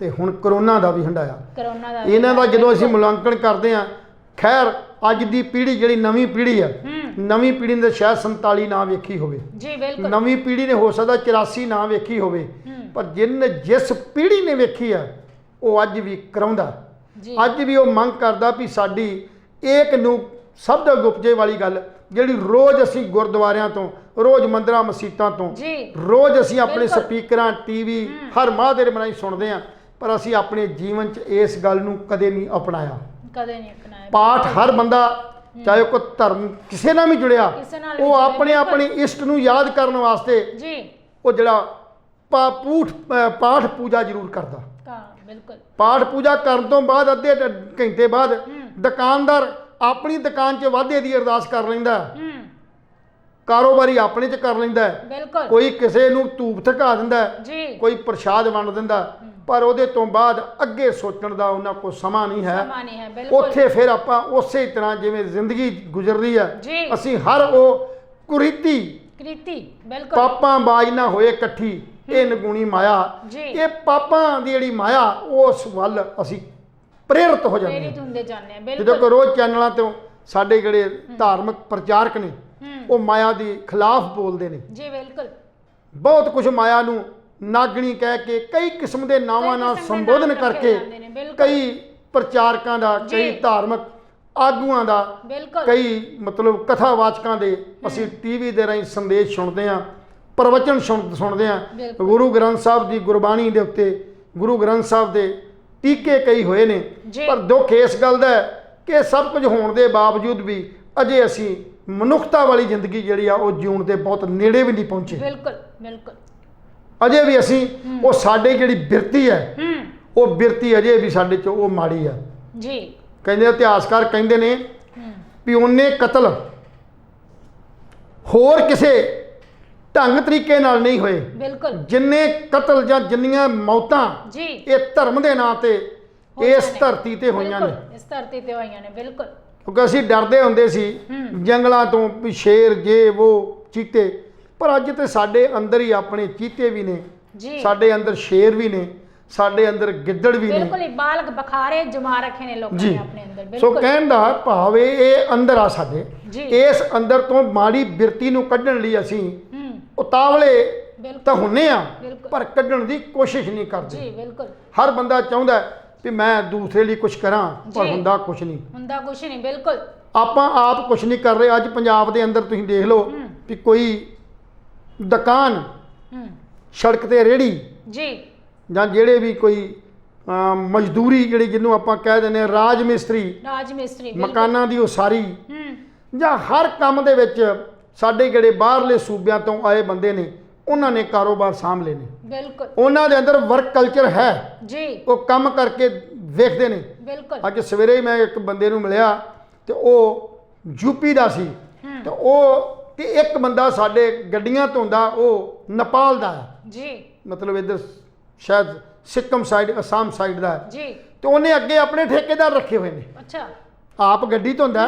ਤੇ ਹੁਣ ਕਰੋਨਾ ਦਾ ਵੀ ਹੰਡਾਇਆ। ਇਹਨਾਂ ਦਾ ਜਦੋਂ ਅਸੀਂ ਮੁਲਾਂਕਣ ਕਰਦੇ ਹਾਂ, ਖੈਰ ਅੱਜ ਦੀ ਪੀੜ੍ਹੀ ਜਿਹੜੀ ਨਵੀਂ ਪੀੜ੍ਹੀ ਆ, ਨਵੀਂ ਪੀੜ੍ਹੀ ਨੇ ਸ਼ਾਇਦ 47 ਨਾ ਵੇਖੀ ਹੋਵੇ, ਨਵੀਂ ਪੀੜ੍ਹੀ ਨੇ ਹੋ ਸਕਦਾ 84 ਨਾ ਵੇਖੀ ਹੋਵੇ, ਪਰ ਜਿਸ ਪੀੜ੍ਹੀ ਨੇ ਵੇਖੀ ਆ ਉਹ ਅੱਜ ਵੀ ਕਰਾਉਂਦਾ, ਅੱਜ ਵੀ ਉਹ ਮੰਗ ਕਰਦਾ ਵੀ ਸਾਡੀ ਏਕ ਨੂੰ ਸਭ ਦਾ ਗੁਪਜੇ ਵਾਲੀ ਗੱਲ ਜਿਹੜੀ ਰੋਜ਼ ਅਸੀਂ ਗੁਰਦੁਆਰਿਆਂ ਤੋਂ, ਰੋਜ਼ ਮੰਦਰਾਂ ਮਸੀਤਾਂ ਤੋਂ, ਰੋਜ਼ ਅਸੀਂ ਆਪਣੇ ਸਪੀਕਰਾਂ, ਟੀਵੀ ਹਰ ਮਾਹ ਦੇ ਬਣਾਈ ਸੁਣਦੇ ਹਾਂ, ਪਰ ਅਸੀਂ ਆਪਣੇ ਜੀਵਨ 'ਚ ਇਸ ਗੱਲ ਨੂੰ ਕਦੇ ਨਹੀਂ ਅਪਣਾਇਆ। ਪਾਠ ਹਰ ਬੰਦਾ, ਚਾਹੇ ਕੋਈ ਧਰਮ ਕਿਸੇ ਨਾਲ ਵੀ ਜੁੜਿਆ, ਉਹ ਆਪਣੇ ਆਪਣੇ ਇਸ਼ਟ ਨੂੰ ਯਾਦ ਕਰਨ ਵਾਸਤੇ ਉਹ ਜਿਹੜਾ ਪਾਠ ਪੂਜਾ ਜ਼ਰੂਰ ਕਰਦਾ। ਪਾਠ ਪੂਜਾ ਕਰਨ ਤੋਂ ਬਾਅਦ ਅੱਧੇ ਘੰਟੇ ਬਾਅਦ ਦੁਕਾਨਦਾਰ ਆਪਣੀ ਦੁਕਾਨ 'ਚ ਵਾਧੇ ਦੀ ਅਰਦਾਸ ਕਰ ਲੈਂਦਾ, ਕਾਰੋਬਾਰੀ ਆਪਣੇ 'ਚ ਕਰ ਲੈਂਦਾ, ਕੋਈ ਕਿਸੇ ਨੂੰ ਧੂਪ ਥਕਾ ਦਿੰਦਾ, ਕੋਈ ਪ੍ਰਸ਼ਾਦ ਵੰਡ ਦਿੰਦਾ, ਪਰ ਉਹਦੇ ਤੋਂ ਬਾਅਦ ਅੱਗੇ ਸੋਚਣ ਦਾ ਉਹਨਾਂ ਕੋਲ ਸਮਾਂ ਨਹੀਂ ਹੈ। ਉੱਥੇ ਫਿਰ ਆਪਾਂ ਉਸੇ ਤਰ੍ਹਾਂ ਜਿਵੇਂ ਜ਼ਿੰਦਗੀ ਗੁਜ਼ਰ ਰਹੀ ਹੈ, ਅਸੀਂ ਹਰ ਉਹ ਕੁਰੀਤੀ ਪਾਪਾਂ ਬਾਜ ਨਾ ਹੋਏ ਇਕੱਠੀ, ਇਹ ਨਗੁਣੀ ਮਾਇਆ, ਇਹ ਪਾਪਾਂ ਦੀ ਜਿਹੜੀ ਮਾਇਆ ਉਸ ਵੱਲ ਅਸੀਂ ਪ੍ਰੇਰਿਤ ਹੋ ਜਾਂਦੇ ਹਾਂ। ਜਦੋਂ ਕੋਈ ਰੋਜ਼ ਚੈਨਲਾਂ ਤੋਂ ਸਾਡੇ ਜਿਹੜੇ ਧਾਰਮਿਕ ਪ੍ਰਚਾਰਕ ਨੇ ਉਹ ਮਾਇਆ ਦੇ ਖਿਲਾਫ ਬੋਲਦੇ ਨੇ, ਬਹੁਤ ਕੁਝ ਮਾਇਆ ਨੂੰ ਨਾਗਣੀ ਕਹਿ ਕੇ ਕਈ ਕਿਸਮ ਦੇ ਨਾਵਾਂ ਨਾਲ ਸੰਬੋਧਨ ਕਰਕੇ ਕਈ ਪ੍ਰਚਾਰਕਾਂ ਦਾ, ਕਈ ਧਾਰਮਿਕ ਆਗੂਆਂ ਦਾ, ਬਿਲਕੁਲ ਕਈ ਮਤਲਬ ਕਥਾਵਾਚਕਾਂ ਦੇ ਅਸੀਂ ਟੀਵੀ ਦੇ ਰਾਹੀਂ ਸੰਦੇਸ਼ ਸੁਣਦੇ ਹਾਂ, ਪ੍ਰਵਚਨ ਸੁਣਦੇ ਹਾਂ। ਬਿਲਕੁਲ। ਗੁਰੂ ਗ੍ਰੰਥ ਸਾਹਿਬ ਦੀ ਗੁਰਬਾਣੀ ਦੇ ਉੱਤੇ ਗੁਰੂ ਗ੍ਰੰਥ ਸਾਹਿਬ ਦੇ ਟੀਕੇ ਕਈ ਹੋਏ ਨੇ, ਜੀ। ਪਰ ਦੁੱਖ ਇਸ ਗੱਲ ਦਾ ਹੈ ਕਿ ਸਭ ਕੁਝ ਹੋਣ ਦੇ ਬਾਵਜੂਦ ਵੀ ਅਜੇ ਅਸੀਂ ਮਨੁੱਖਤਾ ਵਾਲੀ ਜ਼ਿੰਦਗੀ ਜਿਹੜੀ ਆ ਉਹ ਜਿਉਣ ਦੇ ਬਹੁਤ ਨੇੜੇ ਵੀ ਨਹੀਂ ਪਹੁੰਚੇ। ਬਿਲਕੁਲ ਬਿਲਕੁਲ ਅਜੇ ਵੀ ਅਸੀਂ ਉਹ ਸਾਡੇ ਜਿਹੜੀ ਬਿਰਤੀ ਹੈ ਉਹ ਬਿਰਤੀ ਅਜੇ ਵੀ ਸਾਡੇ 'ਚ ਉਹ ਮਾੜੀ ਆ। ਜੀ। ਕਹਿੰਦੇ ਇਤਿਹਾਸਕਾਰ ਕਹਿੰਦੇ ਨੇ ਵੀ ਉਹਨੇ ਕਤਲ ਹੋਰ ਕਿਸੇ ਢੰਗ ਤਰੀਕੇ ਨਾਲ ਨਹੀਂ ਹੋਏ, ਬਿਲਕੁਲ ਜਿੰਨੇ ਕਤਲ ਜਾਂ ਜਿੰਨੀਆਂ ਮੌਤਾਂ ਜੀ ਇਹ ਧਰਮ ਦੇ ਨਾਂ ਤੇ ਇਸ ਧਰਤੀ ਤੇ ਹੋਈਆਂ ਨੇ। ਬਿਲਕੁਲ, ਇਸ ਧਰਤੀ ਤੇ ਹੋਈਆਂ ਨੇ। ਬਿਲਕੁਲ ਕਿਉਂਕਿ ਅਸੀਂ ਡਰਦੇ ਹੁੰਦੇ ਸੀ ਜੰਗਲਾਂ ਤੋਂ ਵੀ ਸ਼ੇਰ ਜੇ ਉਹ ਚੀਤੇ, ਪਰ ਅੱਜ ਤੇ ਸਾਡੇ ਅੰਦਰ ਹੀ ਆਪਣੇ ਚੀਤੇ ਵੀ ਨੇ, ਜੀ। ਸਾਡੇ ਅੰਦਰ ਸ਼ੇਰ ਵੀ ਨੇ, ਸਾਡੇ ਅੰਦਰ ਗਿੱਦੜ ਵੀ ਨੇ। ਬਿਲਕੁਲ ਹੀ ਬਾਲਗ ਬਖਾਰੇ ਜਮਾ ਰੱਖੇ ਨੇ ਲੋਕਾਂ ਜੀ। ਨੇ ਆਪਣੇ ਅੰਦਰ। ਸੋ ਬਿਲਕੁਲ ਕਹਿਣ ਦਾ ਭਾਵ ਇਹ ਅੰਦਰ ਆ ਸਾਡੇ, ਜੀ। ਇਸ ਅੰਦਰ ਤੋਂ ਮਾੜੀ ਬਿਰਤੀ ਨੂੰ ਕੱਢਣ ਲਈ ਅਸੀਂ ਉਤਾਵਲੇ ਬਿਲਕੁਲ ਤਾਂ ਹੁੰਨੇ ਆ, ਬਿਲਕੁਲ। ਪਰ ਕੱਢਣ ਦੀ ਕੋਸ਼ਿਸ਼ ਨਹੀਂ ਕਰਦੇ। ਜੀ ਬਿਲਕੁਲ ਹਰ ਬੰਦਾ ਚਾਹੁੰਦਾ ਹੈ ਵੀ ਮੈਂ ਦੂਸਰੇ ਲਈ ਕੁਝ ਕਰਾਂ, ਪਰ ਜੀ। ਹੁੰਦਾ ਕੁਝ ਨਹੀਂ। ਹੁੰਦਾ ਕੁਛ ਨਹੀਂ। ਬਿਲਕੁਲ ਆਪਾਂ ਆਪ ਕੁਝ ਨਹੀਂ ਕਰ ਰਹੇ। ਅੱਜ ਪੰਜਾਬ ਦੇ ਅੰਦਰ ਤੁਸੀਂ ਦੇਖ ਲਓ ਵੀ ਕੋਈ ਦੁਕਾਨ, ਸੜਕ ਤੇ ਰੇਹੜੀ ਜੀ ਜਾਂ ਜਿਹੜੇ ਵੀ ਕੋਈ ਮਜ਼ਦੂਰੀ ਜਿਹੜੀ ਜਿਹਨੂੰ ਆਪਾਂ ਕਹਿ ਦਿੰਦੇ ਹਾਂ ਰਾਜ ਮਿਸਤਰੀ, ਰਾਜ ਮਿਸਤਰੀ, ਮਕਾਨਾਂ ਦੀ ਉਸਾਰੀ ਜਾਂ ਹਰ ਕੰਮ ਦੇ ਵਿੱਚ ਸਾਡੇ ਜਿਹੜੇ ਬਾਹਰਲੇ ਸੂਬਿਆਂ ਤੋਂ ਆਏ ਬੰਦੇ ਨੇ ਉਹਨਾਂ ਨੇ ਕਾਰੋਬਾਰ ਸਾਂਭ ਲਏ ਨੇ। ਬਿਲਕੁਲ ਉਹਨਾਂ ਦੇ ਅੰਦਰ ਵਰਕ ਕਲਚਰ ਹੈ, ਜੀ ਉਹ ਕੰਮ ਕਰਕੇ ਵੇਖਦੇ ਨੇ। ਬਿਲਕੁਲ ਅੱਜ ਸਵੇਰੇ ਹੀ ਮੈਂ ਇੱਕ ਬੰਦੇ ਨੂੰ ਮਿਲਿਆ ਤੇ ਉਹ ਯੂਪੀ ਦਾ ਸੀ, ਤੇ ਉਹ ਤੇ ਇੱਕ ਬੰਦਾ ਸਾਡੇ ਗੱਡੀਆਂ ਧੋਂਦਾ ਉਹ ਨੇਪਾਲ ਦਾ ਹੈ, ਜੀ ਮਤਲਬ ਇੱਧਰ ਸ਼ਾਇਦ ਸਿੱਕਮ ਸਾਈਡ, ਅਸਾਮ ਸਾਈਡ ਦਾ ਹੈ। ਜੀ ਤੇ ਉਹਨੇ ਅੱਗੇ ਆਪਣੇ ਠੇਕੇਦਾਰ ਰੱਖੇ ਹੋਏ ਨੇ, ਅੱਛਾ। ਆਪ ਗੱਡੀ ਧੋਂਦਾ,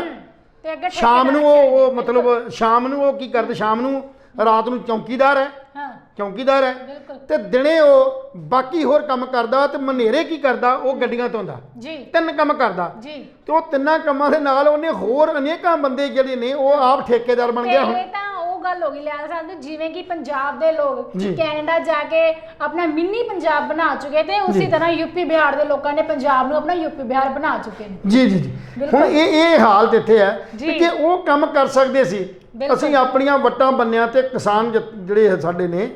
ਤੇ ਅੱਗੇ ਸ਼ਾਮ ਨੂੰ ਉਹ ਮਤਲਬ ਸ਼ਾਮ ਨੂੰ ਉਹ ਕੀ ਕਰਦੇ, ਸ਼ਾਮ ਨੂੰ ਰਾਤ ਨੂੰ ਚੌਕੀਦਾਰ ਹੈ, ਹਾਂ ਚੌਕੀਦਾਰ ਹੈ, ਬਿਲਕੁਲ ਤੇ ਦਿਨੇ ਉਹ ਬਾਕੀ ਹੋਰ ਕੰਮ ਕਰਦਾ, ਤੇ ਮਨੇਰੇ ਕੀ ਕਰਦਾ, ਉਹ ਗੱਡੀਆਂ ਧੋਂਦਾ। ਜੀ 3 ਕੰਮ ਕਰਦਾ, ਜੀ। ਤੇ ਉਹ 3 ਕੰਮਾਂ ਦੇ ਨਾਲ ਉਹਨੇ ਹੋਰ ਅਨੇਕਾਂ ਬੰਦੇ ਜਿਹੜੇ ਨੇ ਉਹ ਆਪ ਠੇਕੇਦਾਰ ਬਣ ਗਿਆ ਹੁਣ। ਇਹ ਤਾਂ ਉਹ ਗੱਲ ਹੋ ਗਈ ਲਿਆ ਸਾਹਿਬ, ਜਿਵੇਂ ਕਿ ਪੰਜਾਬ ਦੇ ਲੋਕ ਜੀ। ਕੈਨੇਡਾ ਜਾ ਕੇ ਆਪਣਾ ਮਿੰਨੀ ਪੰਜਾਬ ਬਣਾ ਚੁੱਕੇ, ਤੇ ਉਸੇ ਤਰ੍ਹਾਂ ਯੂਪੀ ਬਿਹਾਰ ਦੇ ਲੋਕਾਂ ਨੇ ਪੰਜਾਬ ਨੂੰ ਆਪਣਾ ਯੂਪੀ ਬਿਹਾਰ ਬਣਾ ਚੁੱਕੇ ਨੇ। ਜੀ ਜੀ ਜੀ। ਬਿਲਕੁਲ। ਹੁਣ ਇਹ ਹਾਲਤ ਇੱਥੇ ਹੈ ਜੀ। ਕਿ ਉਹ ਕੰਮ ਕਰ ਸਕਦੇ ਸੀ, ਬਿਲਕੁਲ। ਅਸੀਂ ਆਪਣੀਆਂ ਵੱਟਾਂ ਬੰਨਿਆਂ ਤੇ ਕਿਸਾਨ ਜਿਹੜੇ ਸਾਡੇ ਨੇ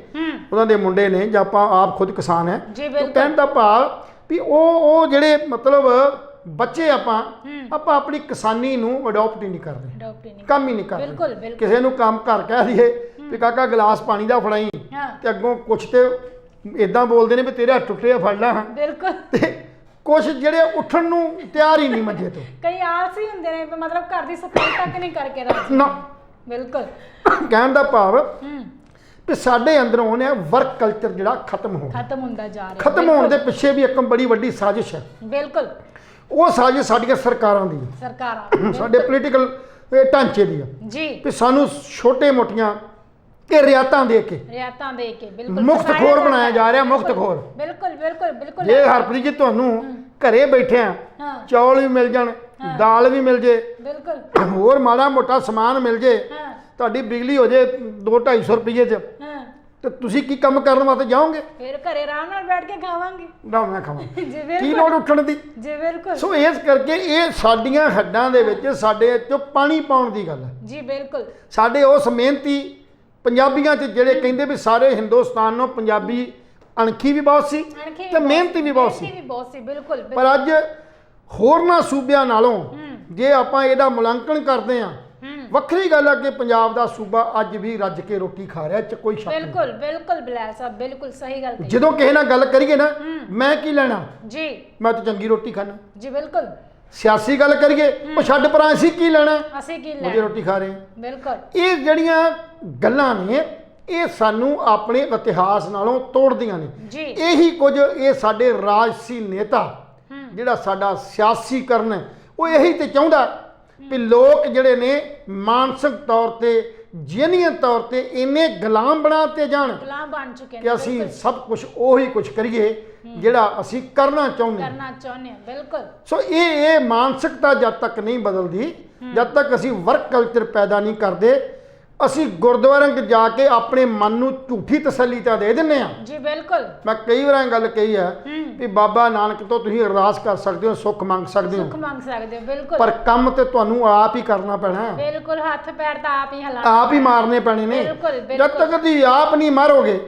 ਉਹਨਾਂ ਦੇ ਮੁੰਡੇ ਨੇ, ਜਾਂ ਆਪਾਂ ਆਪ ਖੁਦ ਕਿਸਾਨ ਹੈ, ਜੀ, ਉਹ ਬਿਲਕੁਲ। ਕਹਿਣ ਦਾ ਭਾਵ ਵੀ ਉਹ ਜਿਹੜੇ ਮਤਲਬ ਬੱਚੇ ਆਪਾਂ ਆਪਣੀ ਕਿਸਾਨੀ ਨੂੰ ਅਡਾਪਟ ਹੀ ਨਹੀਂ ਕਰਦੇ, ਡਾਕਟਰ ਨਹੀਂ। ਕੰਮ ਹੀ ਨਹੀਂ ਕਰਦੇ। ਬਿਲਕੁਲ ਬਿਲਕੁਲ ਕਿਸੇ ਨੂੰ ਕੰਮ ਘਰ ਕਹਿ ਦਈਏ ਵੀ ਕਾਕਾ ਗਲਾਸ ਪਾਣੀ ਦਾ ਫੜਾਈ, ਹਾਂ ਤੇ ਅੱਗੋਂ ਕੁਛ ਤੇ ਇਦਾਂ ਬੋਲਦੇ ਨੇ ਵੀ ਤੇਰੇ ਹੱਥ ਟੁੱਟੇ ਆ, ਫੜ ਲਾ। ਬਿਲਕੁਲ। ਤੇ ਕੁਛ ਜਿਹੜੇ ਉੱਠਣ ਨੂੰ ਤਿਆਰ ਹੀ ਨਹੀਂ ਮੰਜੇ ਤੋਂ। ਕਈ ਆਲਸੀ ਹੁੰਦੇ ਨੇ, ਮਤਲਬ ਘਰ ਦੀ ਸਫਾਈ ਤੱਕ ਨਹੀਂ ਕਰਕੇ ਰਾਜੀ। ਨਾ। ਬਿਲਕੁਲ ਕਹਿਣ ਦਾ ਭਾਵ ਵੀ ਸਾਡੇ ਅੰਦਰੋਂ ਨੇ ਵਰਕ ਕਲਚਰ ਜਿਹੜਾ ਖਤਮ ਹੋ ਗਿਆ। ਖਤਮ ਹੁੰਦਾ ਜਾ ਰਿਹਾ। ਖਤਮ ਹੋਣ ਦੇ ਪਿੱਛੇ ਵੀ ਇੱਕ ਬੜੀ ਵੱਡੀ ਸਾਜ਼ਿਸ਼ ਹੈ। ਬਿਲਕੁਲ ਉਹ ਸਾਜ਼ਿਸ਼ ਸਾਡੀਆਂ ਸਰਕਾਰਾਂ ਦੀ ਹੈ, ਸਰਕਾਰਾਂ ਸਾਡੇ ਪੋਲੀਟੀਕਲ ਢਾਂਚੇ ਦੀ ਹੈ ਜੀ। ਵੀ ਸਾਨੂੰ ਛੋਟੇ ਮੋਟੀਆਂ ਇਹ ਰਿਆਤਾਂ ਦੇ ਕੇ ਰਿਆਤਾਂ ਦੇ ਕੇ ਬਿਲਕੁਲ ਮੁਕਤਖੋਰ ਬਣਾਇਆ ਜਾ ਰਿਹਾ। ਮੁਕਤਖੋਰ। ਬਿਲਕੁਲ ਬਿਲਕੁਲ ਬਿਲਕੁਲ। ਜੇ ਹਰਪ੍ਰੀਤ ਜੀ ਤੁਹਾਨੂੰ ਘਰੇ ਬੈਠੇ ਆ, ਹਾਂ ਚੌਲ ਵੀ ਮਿਲ ਜਾਣ, ਦਾਲ ਵੀ ਮਿਲ ਜੇ, ਬਿਲਕੁਲ ਹੋਰ ਮਾੜਾ ਮੋਟਾ ਸਮਾਨ ਮਿਲ ਜੇ, ਹਾਂ ਤੁਹਾਡੀ ਬਿਜਲੀ ਹੋ ਜੇ 2-250 ਰੁਪਏ 'ਚ, ਹਾਂ, ਤੇ ਤੁਸੀਂ ਕੀ ਕੰਮ ਕਰਨ ਵਾਸਤੇ ਜਾਓਗੇ? ਫਿਰ ਘਰੇ ਆਰਾਮ ਨਾਲ ਬੈਠ ਕੇ ਖਾਵਾਂਗੇ। ਨਾ ਮੈਂ ਖਾਵਾਂ, ਜੀ ਕੀ ਬਿਲਕੁਲ ਲੋੜ ਉੱਠਣ ਦੀ? ਜੀ ਬਿਲਕੁਲ ਸੋ ਇਸ ਕਰਕੇ ਇਹ ਸਾਡੀਆਂ ਹੱਡਾਂ ਦੇ ਵਿੱਚ ਸਾਡੇ 'ਚ ਪਾਣੀ ਪਾਉਣ ਦੀ ਗੱਲ ਹੈ। ਜੀ ਬਿਲਕੁਲ ਸਾਡੇ ਉਸ ਮਿਹਨਤੀ ਪੰਜਾਬੀਆਂ 'ਚ ਜਿਹੜੇ ਕਹਿੰਦੇ ਵੀ ਸਾਰੇ ਹਿੰਦੁਸਤਾਨ ਨੂੰ ਪੰਜਾਬੀ ਅਣਖੀ ਵੀ ਬਹੁਤ ਸੀ ਤੇ ਮਿਹਨਤੀ ਵੀ ਬਹੁਤ ਸੀ, ਮਿਹਨਤੀ ਵੀ ਬਹੁਤ ਸੀ। ਬਿਲਕੁਲ ਪਰ ਅੱਜ ਹੋਰਨਾਂ ਸੂਬਿਆਂ ਨਾਲੋਂ ਜੇ ਆਪਾਂ ਇਹਦਾ ਮੁਲਾਂਕਣ ਕਰਦੇ ਹਾਂ, ਵੱਖਰੀ ਗੱਲ ਹੈ ਕਿ ਪੰਜਾਬ ਦਾ ਸੂਬਾ ਅੱਜ ਵੀ ਰੱਜ ਕੇ ਰੋਟੀ ਖਾ ਰਿਹਾ, ਚ ਕੋਈ ਸ਼ੱਕ ਨਹੀਂ। ਬਿਲਕੁਲ ਬਿਲਕੁਲ ਬਲੈਲ ਸਾਹਿਬ ਬਿਲਕੁਲ ਸਹੀ ਗੱਲ ਕਹੀ। ਜਦੋਂ ਕਿਸੇ ਨਾਲ ਗੱਲ ਕਰੀਏ ਨਾ, ਮੈਂ ਕੀ ਲੈਣਾ, ਜੀ ਮੈਂ ਤਾਂ ਚੰਗੀ ਰੋਟੀ ਖਾਣਾ। ਜੀ ਬਿਲਕੁਲ। ਸਿਆਸੀ ਗੱਲ ਕਰੀਏ, ਉਹ ਛੱਡ ਪਰਾਂ, ਅਸੀਂ ਕੀ ਲੈਣਾ, ਅਸੀਂ ਕੀ ਉਹਦੀ ਲੈਣਾ। ਰੋਟੀ ਖਾ ਰਹੇ ਹਾਂ। ਬਿਲਕੁਲ ਇਹ ਜਿਹੜੀਆਂ ਗੱਲਾਂ ਨੇ ਇਹ ਸਾਨੂੰ ਆਪਣੇ ਇਤਿਹਾਸ ਨਾਲੋਂ ਤੋੜਦੀਆਂ ਨੇ। ਜੀ ਇਹੀ ਕੁਝ ਇਹ ਸਾਡੇ ਰਾਜਸੀ ਨੇਤਾ ਜਿਹੜਾ ਸਾਡਾ ਸਿਆਸੀਕਰਨ ਹੈ, ਉਹ ਇਹੀ ਤੇ ਚਾਹੁੰਦਾ ਵੀ ਲੋਕ ਜਿਹੜੇ ਨੇ ਮਾਨਸਿਕ ਤੌਰ ਤੇ ਜੀਨੀਅਨ ਤੌਰ ਤੇ ਇੰਨੇ ਗੁਲਾਮ ਬਣਾਤੇ ਜਾਣ ਗੁਲਾਮ ਬਣ ਚੁੱਕੇ ਨੇ ਕਿ ਅਸੀਂ ਸਭ ਕੁਝ ਉਹੀ ਕੁਝ ਕਰੀਏ ਜਿਹੜਾ ਅਸੀਂ ਕਰਨਾ ਚਾਹੁੰਦੇ ਹਾਂ। ਕਰਨਾ ਚਾਹੁੰਦੇ ਹਾਂ। ਬਿਲਕੁਲ ਸੋ ਇਹ ਮਾਨਸਿਕਤਾ ਜਦ ਤੱਕ ਨਹੀਂ ਬਦਲਦੀ, ਜਦ ਤੱਕ ਅਸੀਂ ਵਰਕ ਕਲਚਰ ਪੈਦਾ ਨਹੀਂ ਕਰਦੇ, ਅਸੀਂ ਗੁਰਦੁਆਰਿਆਂ 'ਚ ਜਾ ਕੇ ਆਪਣੇ ਮਨ ਨੂੰ ਝੂਠੀ ਤਸੱਲੀ ਤਾਂ ਦੇ ਦਿੰਦੇ ਆ ਜੀ ਬਿਲਕੁਲ। ਮੈਂ ਕਈ ਵਾਰ ਇਹ ਗੱਲ ਕਹੀ ਹੈ ਵੀ ਬਾਬਾ ਨਾਨਕ ਤੋਂ ਤੁਸੀਂ ਅਰਦਾਸ ਕਰ ਸਕਦੇ ਹੋ, ਸੁੱਖ ਮੰਗ ਸਕਦੇ ਹੋ, ਸੁੱਖ ਮੰਗ ਸਕਦੇ ਹੋ, ਬਿਲਕੁਲ। ਪਰ ਕੰਮ ਤੇ ਤੁਹਾਨੂੰ ਆਪ ਹੀ ਕਰਨਾ ਪੈਣਾ ਹੈ। ਬਿਲਕੁਲ, ਹੱਥ ਪੈਰ ਤਾਂ ਆਪ ਹੀ ਹਿਲਾਉਣੇ, ਆਪ ਹੀ ਮਾਰਨੇ ਪੈਣੇ ਨੇ। ਬਿਲਕੁਲ, ਜਦ ਬਿਲਕੁਲ। ਤੱਕ ਤੁਸੀਂ ਆਪ ਨਹੀਂ ਮਾਰੋਗੇ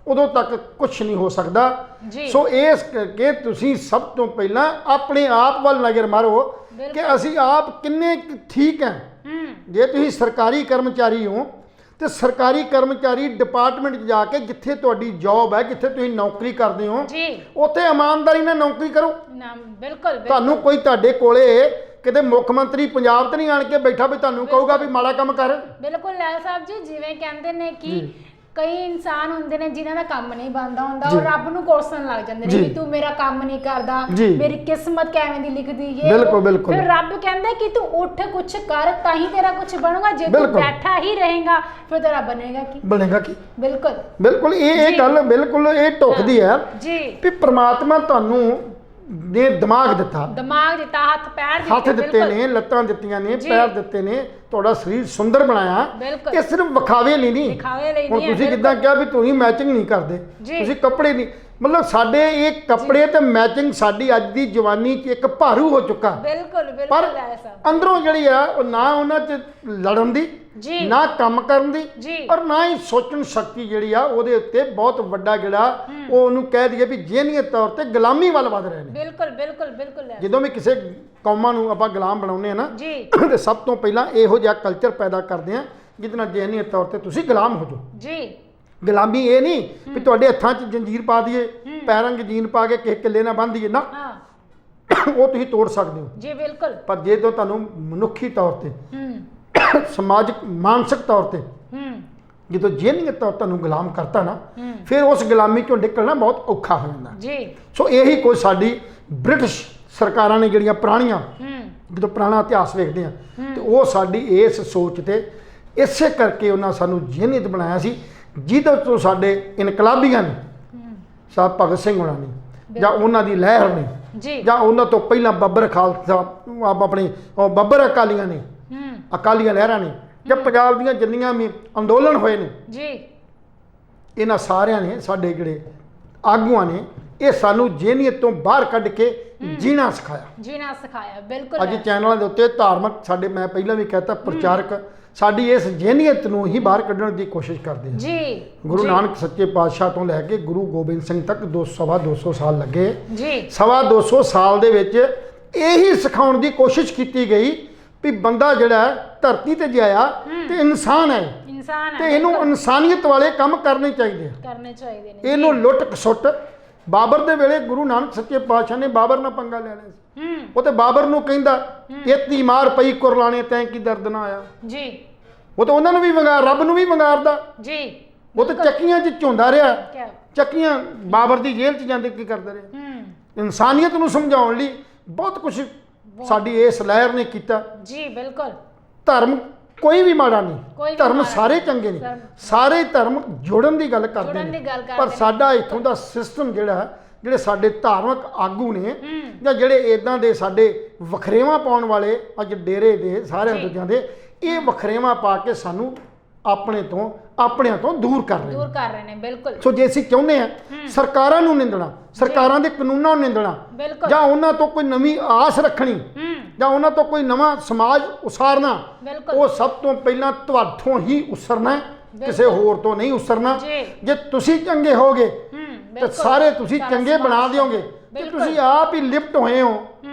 ਉਦੋਂ ਤੱਕ ਕੁਝ ਨਹੀਂ ਹੋ ਸਕਦਾ। ਜੀ। ਸੋ ਇਸ ਕਰਕੇ ਤੁਸੀਂ ਸਭ ਤੋਂ ਪਹਿਲਾਂ ਆਪਣੇ ਆਪ ਵੱਲ ਨਜ਼ਰ ਮਾਰੋ ਕਿ ਅਸੀਂ ਆਪ ਕਿੰਨੇ ਕੁ ਠੀਕ ਹੈ। ਜੇ ਤੁਸੀਂ ਸਰਕਾਰੀ ਕਰਮਚਾਰੀ ਹੋ ਤੇ ਸਰਕਾਰੀ ਕਰਮਚਾਰੀ ਡਿਪਾਰਟਮੈਂਟ 'ਚ ਜਾ ਕੇ ਜਿੱਥੇ ਤੁਹਾਡੀ ਜੌਬ ਹੈ, ਜਿੱਥੇ ਤੁਸੀਂ ਨੌਕਰੀ ਕਰਦੇ ਹੋ, ਜੀ, ਉੱਥੇ ਇਮਾਨਦਾਰੀ ਨਾਲ ਨੌਕਰੀ ਕਰੋ। ਬਿਲਕੁਲ। ਤੁਹਾਨੂੰ ਕੋਈ ਤੁਹਾਡੇ ਕੋਲੇ ਕਿਤੇ ਮੁੱਖ ਮੰਤਰੀ ਪੰਜਾਬ ਤੇ ਨਹੀਂ ਆਣ ਕੇ ਬੈਠਾ ਵੀ ਤੁਹਾਨੂੰ ਕਹੂਗਾ ਵੀ ਮਾੜਾ ਕੰਮ ਕਰ। ਬਿਲਕੁਲ ਲੈਲ ਸਾਹਿਬ ਜੀ, ਜਿਵੇਂ ਕਹਿੰਦੇ ਨੇ ਕਿ ਕਈ ਇਨਸਾਨ ਹੁੰਦੇ ਨੇ ਜਿਨ੍ਹਾਂ ਦਾ ਕੰਮ ਨਹੀਂ ਬਣਦਾ ਹੁੰਦਾ, ਉਹ ਰੱਬ ਨੂੰ ਕੋਸਣ ਲੱਗ ਜਾਂਦੇ ਨੇ ਵੀ ਤੂੰ ਮੇਰਾ ਕੰਮ ਨਹੀਂ ਕਰਦਾ, ਮੇਰੀ ਕਿਸਮਤ ਕਿਵੇਂ ਦੀ ਲਿਖਦੀ ਹੈ। ਬਿਲਕੁਲ। ਫਿਰ ਰੱਬ ਕਹਿੰਦਾ ਕਿ ਤੂੰ ਉੱਠ ਕੁਛ ਕਰ ਤਾਂ ਹੀ ਤੇਰਾ ਕੁਛ ਬਣੂਗਾ। ਜੇ ਤੂੰ ਬੈਠਾ ਹੀ ਰਹੇਗਾ ਫਿਰ ਤੇਰਾ ਬਣੇਗਾ ਕੀ? ਬਿਲਕੁਲ। ਇਹ ਗੱਲ ਬਿਲਕੁਲ ਇਹ ਢੁਕਦੀ ਹੈ ਜੀ ਵੀ ਪ੍ਰਮਾਤਮਾ ਤੁਹਾਨੂੰ ਨੇ ਦਿਮਾਗ ਦਿੱਤਾ, ਹੱਥ ਪੈਰ ਹੱਥ ਦਿੱਤੇ ਨੇ, ਲੱਤਾਂ ਦਿੱਤੀਆਂ ਨੇ, ਪੈਰ ਦਿੱਤੇ ਨੇ, ਤੁਹਾਡਾ ਸਰੀਰ ਸੁੰਦਰ ਬਣਾਇਆ। ਇਹ ਸਿਰਫ ਵਿਖਾਵੇ ਲਈ ਨਹੀਂ। ਹੁਣ ਤੁਸੀਂ ਜਿੱਦਾਂ ਕਿਹਾ ਵੀ ਤੁਸੀਂ ਮੈਚਿੰਗ ਨਹੀਂ ਕਰਦੇ, ਤੁਸੀਂ ਕੱਪੜੇ ਨਹੀਂ, ਮਤਲਬ ਸਾਡੇ ਇਹ ਕੱਪੜੇ ਤੇ ਮੈਚਿੰਗ ਸਾਡੀ ਅੱਜ ਦੀ ਜਵਾਨੀ 'ਚ ਇੱਕ ਭਾਰੂ ਹੋ ਚੁੱਕਾ। ਬਿਲਕੁਲ। ਪਰ ਅੰਦਰੋਂ ਜਿਹੜੀ ਆ ਉਹ ਨਾ ਉਹਨਾਂ 'ਚ ਲੜਨ ਦੀ, ਨਾ ਕੰਮ ਕਰਨ ਦੀ, ਔਰ ਨਾ ਹੀ ਸੋਚਣ ਸ਼ਕਤੀ ਜਿਹੜੀ ਆ ਉਹਦੇ ਉੱਤੇ ਬਹੁਤ ਵੱਡਾ ਜਿਹੜਾ ਉਹ ਉਹਨੂੰ ਕਹਿ ਦਈਏ ਵੀ ਜਿਹਨੀਅਤ ਤੌਰ ਤੇ ਗੁਲਾਮੀ ਵੱਲ ਵਧ ਰਹੇ ਨੇ। ਬਿਲਕੁਲ। ਜਦੋਂ ਵੀ ਕਿਸੇ ਕੌਮਾਂ ਨੂੰ ਆਪਾਂ ਗੁਲਾਮ ਬਣਾਉਂਦੇ ਆ ਨਾ ਤੇ ਸਭ ਤੋਂ ਪਹਿਲਾਂ ਇਹੋ ਜਿਹਾ ਕਲਚਰ ਪੈਦਾ ਕਰਦੇ ਆ ਜਿਹਦੇ ਨਾਲ ਜਿਹਨੀਅਤ ਤੌਰ ਤੇ ਤੁਸੀਂ ਗੁਲਾਮ ਹੋ ਜਾਓ। ਗੁਲਾਮੀ ਇਹ ਨਹੀਂ ਵੀ ਤੁਹਾਡੇ ਹੱਥਾਂ 'ਚ ਜੰਜੀਰ ਪਾ ਦਈਏ, ਪੈਰਾਂ 'ਚ ਜੀਨ ਪਾ ਕੇ ਕਿਸੇ ਕਿੱਲੇ ਨਾਲ ਬੰਨ੍ਹ ਦਈਏ, ਨਾ, ਉਹ ਤੁਸੀਂ ਤੋੜ ਸਕਦੇ ਹੋ। ਜੀ ਬਿਲਕੁਲ। ਪਰ ਜੇ ਤੋਂ ਤੁਹਾਨੂੰ ਮਨੁੱਖੀ ਤੌਰ ਤੇ, ਸਮਾਜਿਕ, ਮਾਨਸਿਕ ਤੌਰ ਤੇ ਜਦੋਂ ਜਿਹਨੀਅਤ ਤੌਰ ਤੁਹਾਨੂੰ ਗੁਲਾਮ ਕਰਤਾ ਨਾ, ਫਿਰ ਉਸ ਗੁਲਾਮੀ 'ਚੋਂ ਨਿਕਲਣਾ ਬਹੁਤ ਔਖਾ ਹੋ ਜਾਂਦਾ। ਸੋ ਇਹੀ ਕੋਈ ਸਾਡੀ ਬ੍ਰਿਟਿਸ਼ ਸਰਕਾਰਾਂ ਨੇ ਜਿਹੜੀਆਂ ਪੁਰਾਣੀਆਂ, ਜਦੋਂ ਪੁਰਾਣਾ ਇਤਿਹਾਸ ਵੇਖਦੇ ਆ ਤੇ ਉਹ ਸਾਡੀ ਇਸ ਸੋਚ ਤੇ ਇਸੇ ਕਰਕੇ ਉਹਨਾਂ ਸਾਨੂੰ ਜਿਹਨੀਅਤ ਬਣਾਇਆ ਸੀ, ਜਿਹਦੇ ਤੋਂ ਸਾਡੇ ਇਨਕਲਾਬੀਆਂ ਨੇ, ਸਾਹਿਬ ਭਗਤ ਸਿੰਘ ਹੋਣਾ ਨੇ, ਜਾਂ ਉਹਨਾਂ ਦੀ ਲਹਿਰ ਨੇ, ਜਾਂ ਉਹਨਾਂ ਤੋਂ ਪਹਿਲਾਂ ਬੱਬਰ ਖਾਲਸਾ, ਆਪਣੇ ਬੱਬਰ ਅਕਾਲੀਆਂ ਨੇ, ਅਕਾਲੀਆਂ ਲਹਿਰਾਂ ਨੇ, ਜਾਂ ਪੰਜਾਬ ਦੀਆਂ ਜਿੰਨੀਆਂ ਵੀ ਅੰਦੋਲਨ ਹੋਏ ਨੇ, ਇਹਨਾਂ ਸਾਰਿਆਂ ਨੇ, ਸਾਡੇ ਜਿਹੜੇ ਆਗੂਆਂ ਨੇ, ਇਹ ਸਾਨੂੰ ਜਿਹਨੀਅਤ ਤੋਂ ਬਾਹਰ ਕੱਢ ਕੇ ਜੀਣਾ ਸਿਖਾਇਆ। ਬਿਲਕੁਲ। ਅੱਜ ਚੈਨਲਾਂ ਦੇ ਉੱਤੇ ਧਾਰਮਿਕ ਸਾਡੇ, ਮੈਂ ਪਹਿਲਾਂ ਵੀ ਕਹਿਤਾ, ਪ੍ਰਚਾਰਕ ਸਾਡੀ ਇਸ ਜਿਹਨੀਅਤ ਨੂੰ ਹੀ ਬਾਹਰ ਕੱਢਣ ਦੀ ਕੋਸ਼ਿਸ਼ ਕਰਦੇ ਆ। ਗੁਰੂ ਨਾਨਕ ਸੱਚੇ ਪਾਤਸ਼ਾਹ ਤੋਂ ਲੈ ਕੇ ਗੁਰੂ ਗੋਬਿੰਦ ਸਿੰਘ ਤੱਕ 200 ਸਾਲ ਲੱਗੇ। 250 ਸਾਲ ਦੇ ਵਿੱਚ ਇਹੀ ਸਿਖਾਉਣ ਦੀ ਕੋਸ਼ਿਸ਼ ਕੀਤੀ ਗਈ ਵੀ ਬੰਦਾ ਜਿਹੜਾ ਧਰਤੀ ਤੇ ਜਿਆਇਆ ਤੇ ਇਨਸਾਨ ਹੈ, ਤੇ ਇਹਨੂੰ ਇਨਸਾਨੀਅਤ ਵਾਲੇ ਕੰਮ ਕਰਨੇ ਚਾਹੀਦੇ ਨੇ। ਇਹਨੂੰ ਲੁੱਟ ਖਸੁੱਟ, ਬਾਬਰ ਦੇ ਵੇਲੇ ਗੁਰੂ ਨਾਨਕ ਸੱਚੇ ਪਾਤਸ਼ਾਹ ਨੇ ਬਾਬਰ ਨਾਲ ਪੰਗਾ ਲੈ ਲਿਆ ਸੀ। ਉਹ ਤੇ ਬਾਬਰ ਨੂੰ ਕਹਿੰਦਾ ਇਤੀ ਮਾਰ ਪਈ ਕੁਰਲਾਣੇ ਤੈਂ ਕੀ ਦਰਦ ਨਾ ਆਇਆ। ਉਹ ਤਾਂ ਉਹਨਾਂ ਨੂੰ ਵੀ ਵੰਗਾਰ, ਰੱਬ ਨੂੰ ਵੀ ਵੰਗਾਰਦਾ। ਉਹ ਤਾਂ ਚੱਕੀਆਂ 'ਚ ਝੋਂਦਾ ਰਿਹਾ, ਚੱਕੀਆਂ ਬਾਬਰ ਦੀ ਜੇਲ੍ਹ 'ਚ ਜਾਂਦੇ ਕੀ ਕਰਦੇ ਰਹੇ। ਇਨਸਾਨੀਅਤ ਨੂੰ ਸਮਝਾਉਣ ਲਈ ਬਹੁਤ ਕੁਝ ਸਾਡੀ ਇਸ ਲਹਿਰ ਨੇ ਕੀਤਾ। ਬਿਲਕੁਲ। ਧਰਮ ਕੋਈ ਵੀ ਮਾੜਾ ਨਹੀਂ, ਧਰਮ ਸਾਰੇ ਚੰਗੇ ਨੇ, ਸਾਰੇ ਧਰਮ ਜੁੜਨ ਦੀ ਗੱਲ ਕਰਦੇ ਨੇ। ਪਰ ਸਾਡਾ ਇੱਥੋਂ ਦਾ ਸਿਸਟਮ ਜਿਹੜੇ ਸਾਡੇ ਧਾਰਮਿਕ ਆਗੂ ਨੇ, ਜਾਂ ਜਿਹੜੇ ਇਦਾਂ ਦੇ ਸਾਡੇ ਵਖਰੇਵਾਂ ਪਾਉਣ ਵਾਲੇ ਅੱਜ ਡੇਰੇ ਦੇ ਸਾਰਿਆਂ ਦੂਜਿਆਂ ਦੇ, ਇਹ ਵਖਰੇਵਾਂ ਪਾ ਕੇ ਸਾਨੂੰ ਆਪਣਿਆਂ ਤੋਂ ਦੂਰ ਕਰ ਰਹੇ ਨੇ। ਬਿਲਕੁਲ। ਸੋ ਜੇ ਅਸੀਂ ਚਾਹੁੰਦੇ ਆ ਸਰਕਾਰਾਂ ਨੂੰ ਨਿੰਦਣਾ, ਸਰਕਾਰਾਂ ਦੇ ਕਾਨੂੰਨਾਂ ਨੂੰ ਨਿੰਦਣਾ, ਜਾਂ ਉਹਨਾਂ ਤੋਂ ਕੋਈ ਨਵੀਂ ਆਸ ਰੱਖਣੀ, ਜਾਂ ਉਹਨਾਂ ਤੋਂ ਕੋਈ ਨਵਾਂ ਸਮਾਜ ਉਸਾਰਨਾ, ਉਹ ਸਭ ਤੋਂ ਪਹਿਲਾਂ ਤੁਹਾਥੋਂ ਹੀ ਉਸਰਨਾ, ਕਿਸੇ ਹੋਰ ਤੋਂ ਨਹੀਂ ਉਸਰਨਾ। ਜੇ ਤੁਸੀਂ ਚੰਗੇ ਹੋਗੇ ਤੇ ਸਾਰੇ ਤੁਸੀਂ ਚੰਗੇ ਬਣਾ ਦਿਓਗੇ। ਤੇ ਤੁਸੀਂ ਆਪ ਹੀ ਲਿਪਟ ਹੋਏ ਹੋ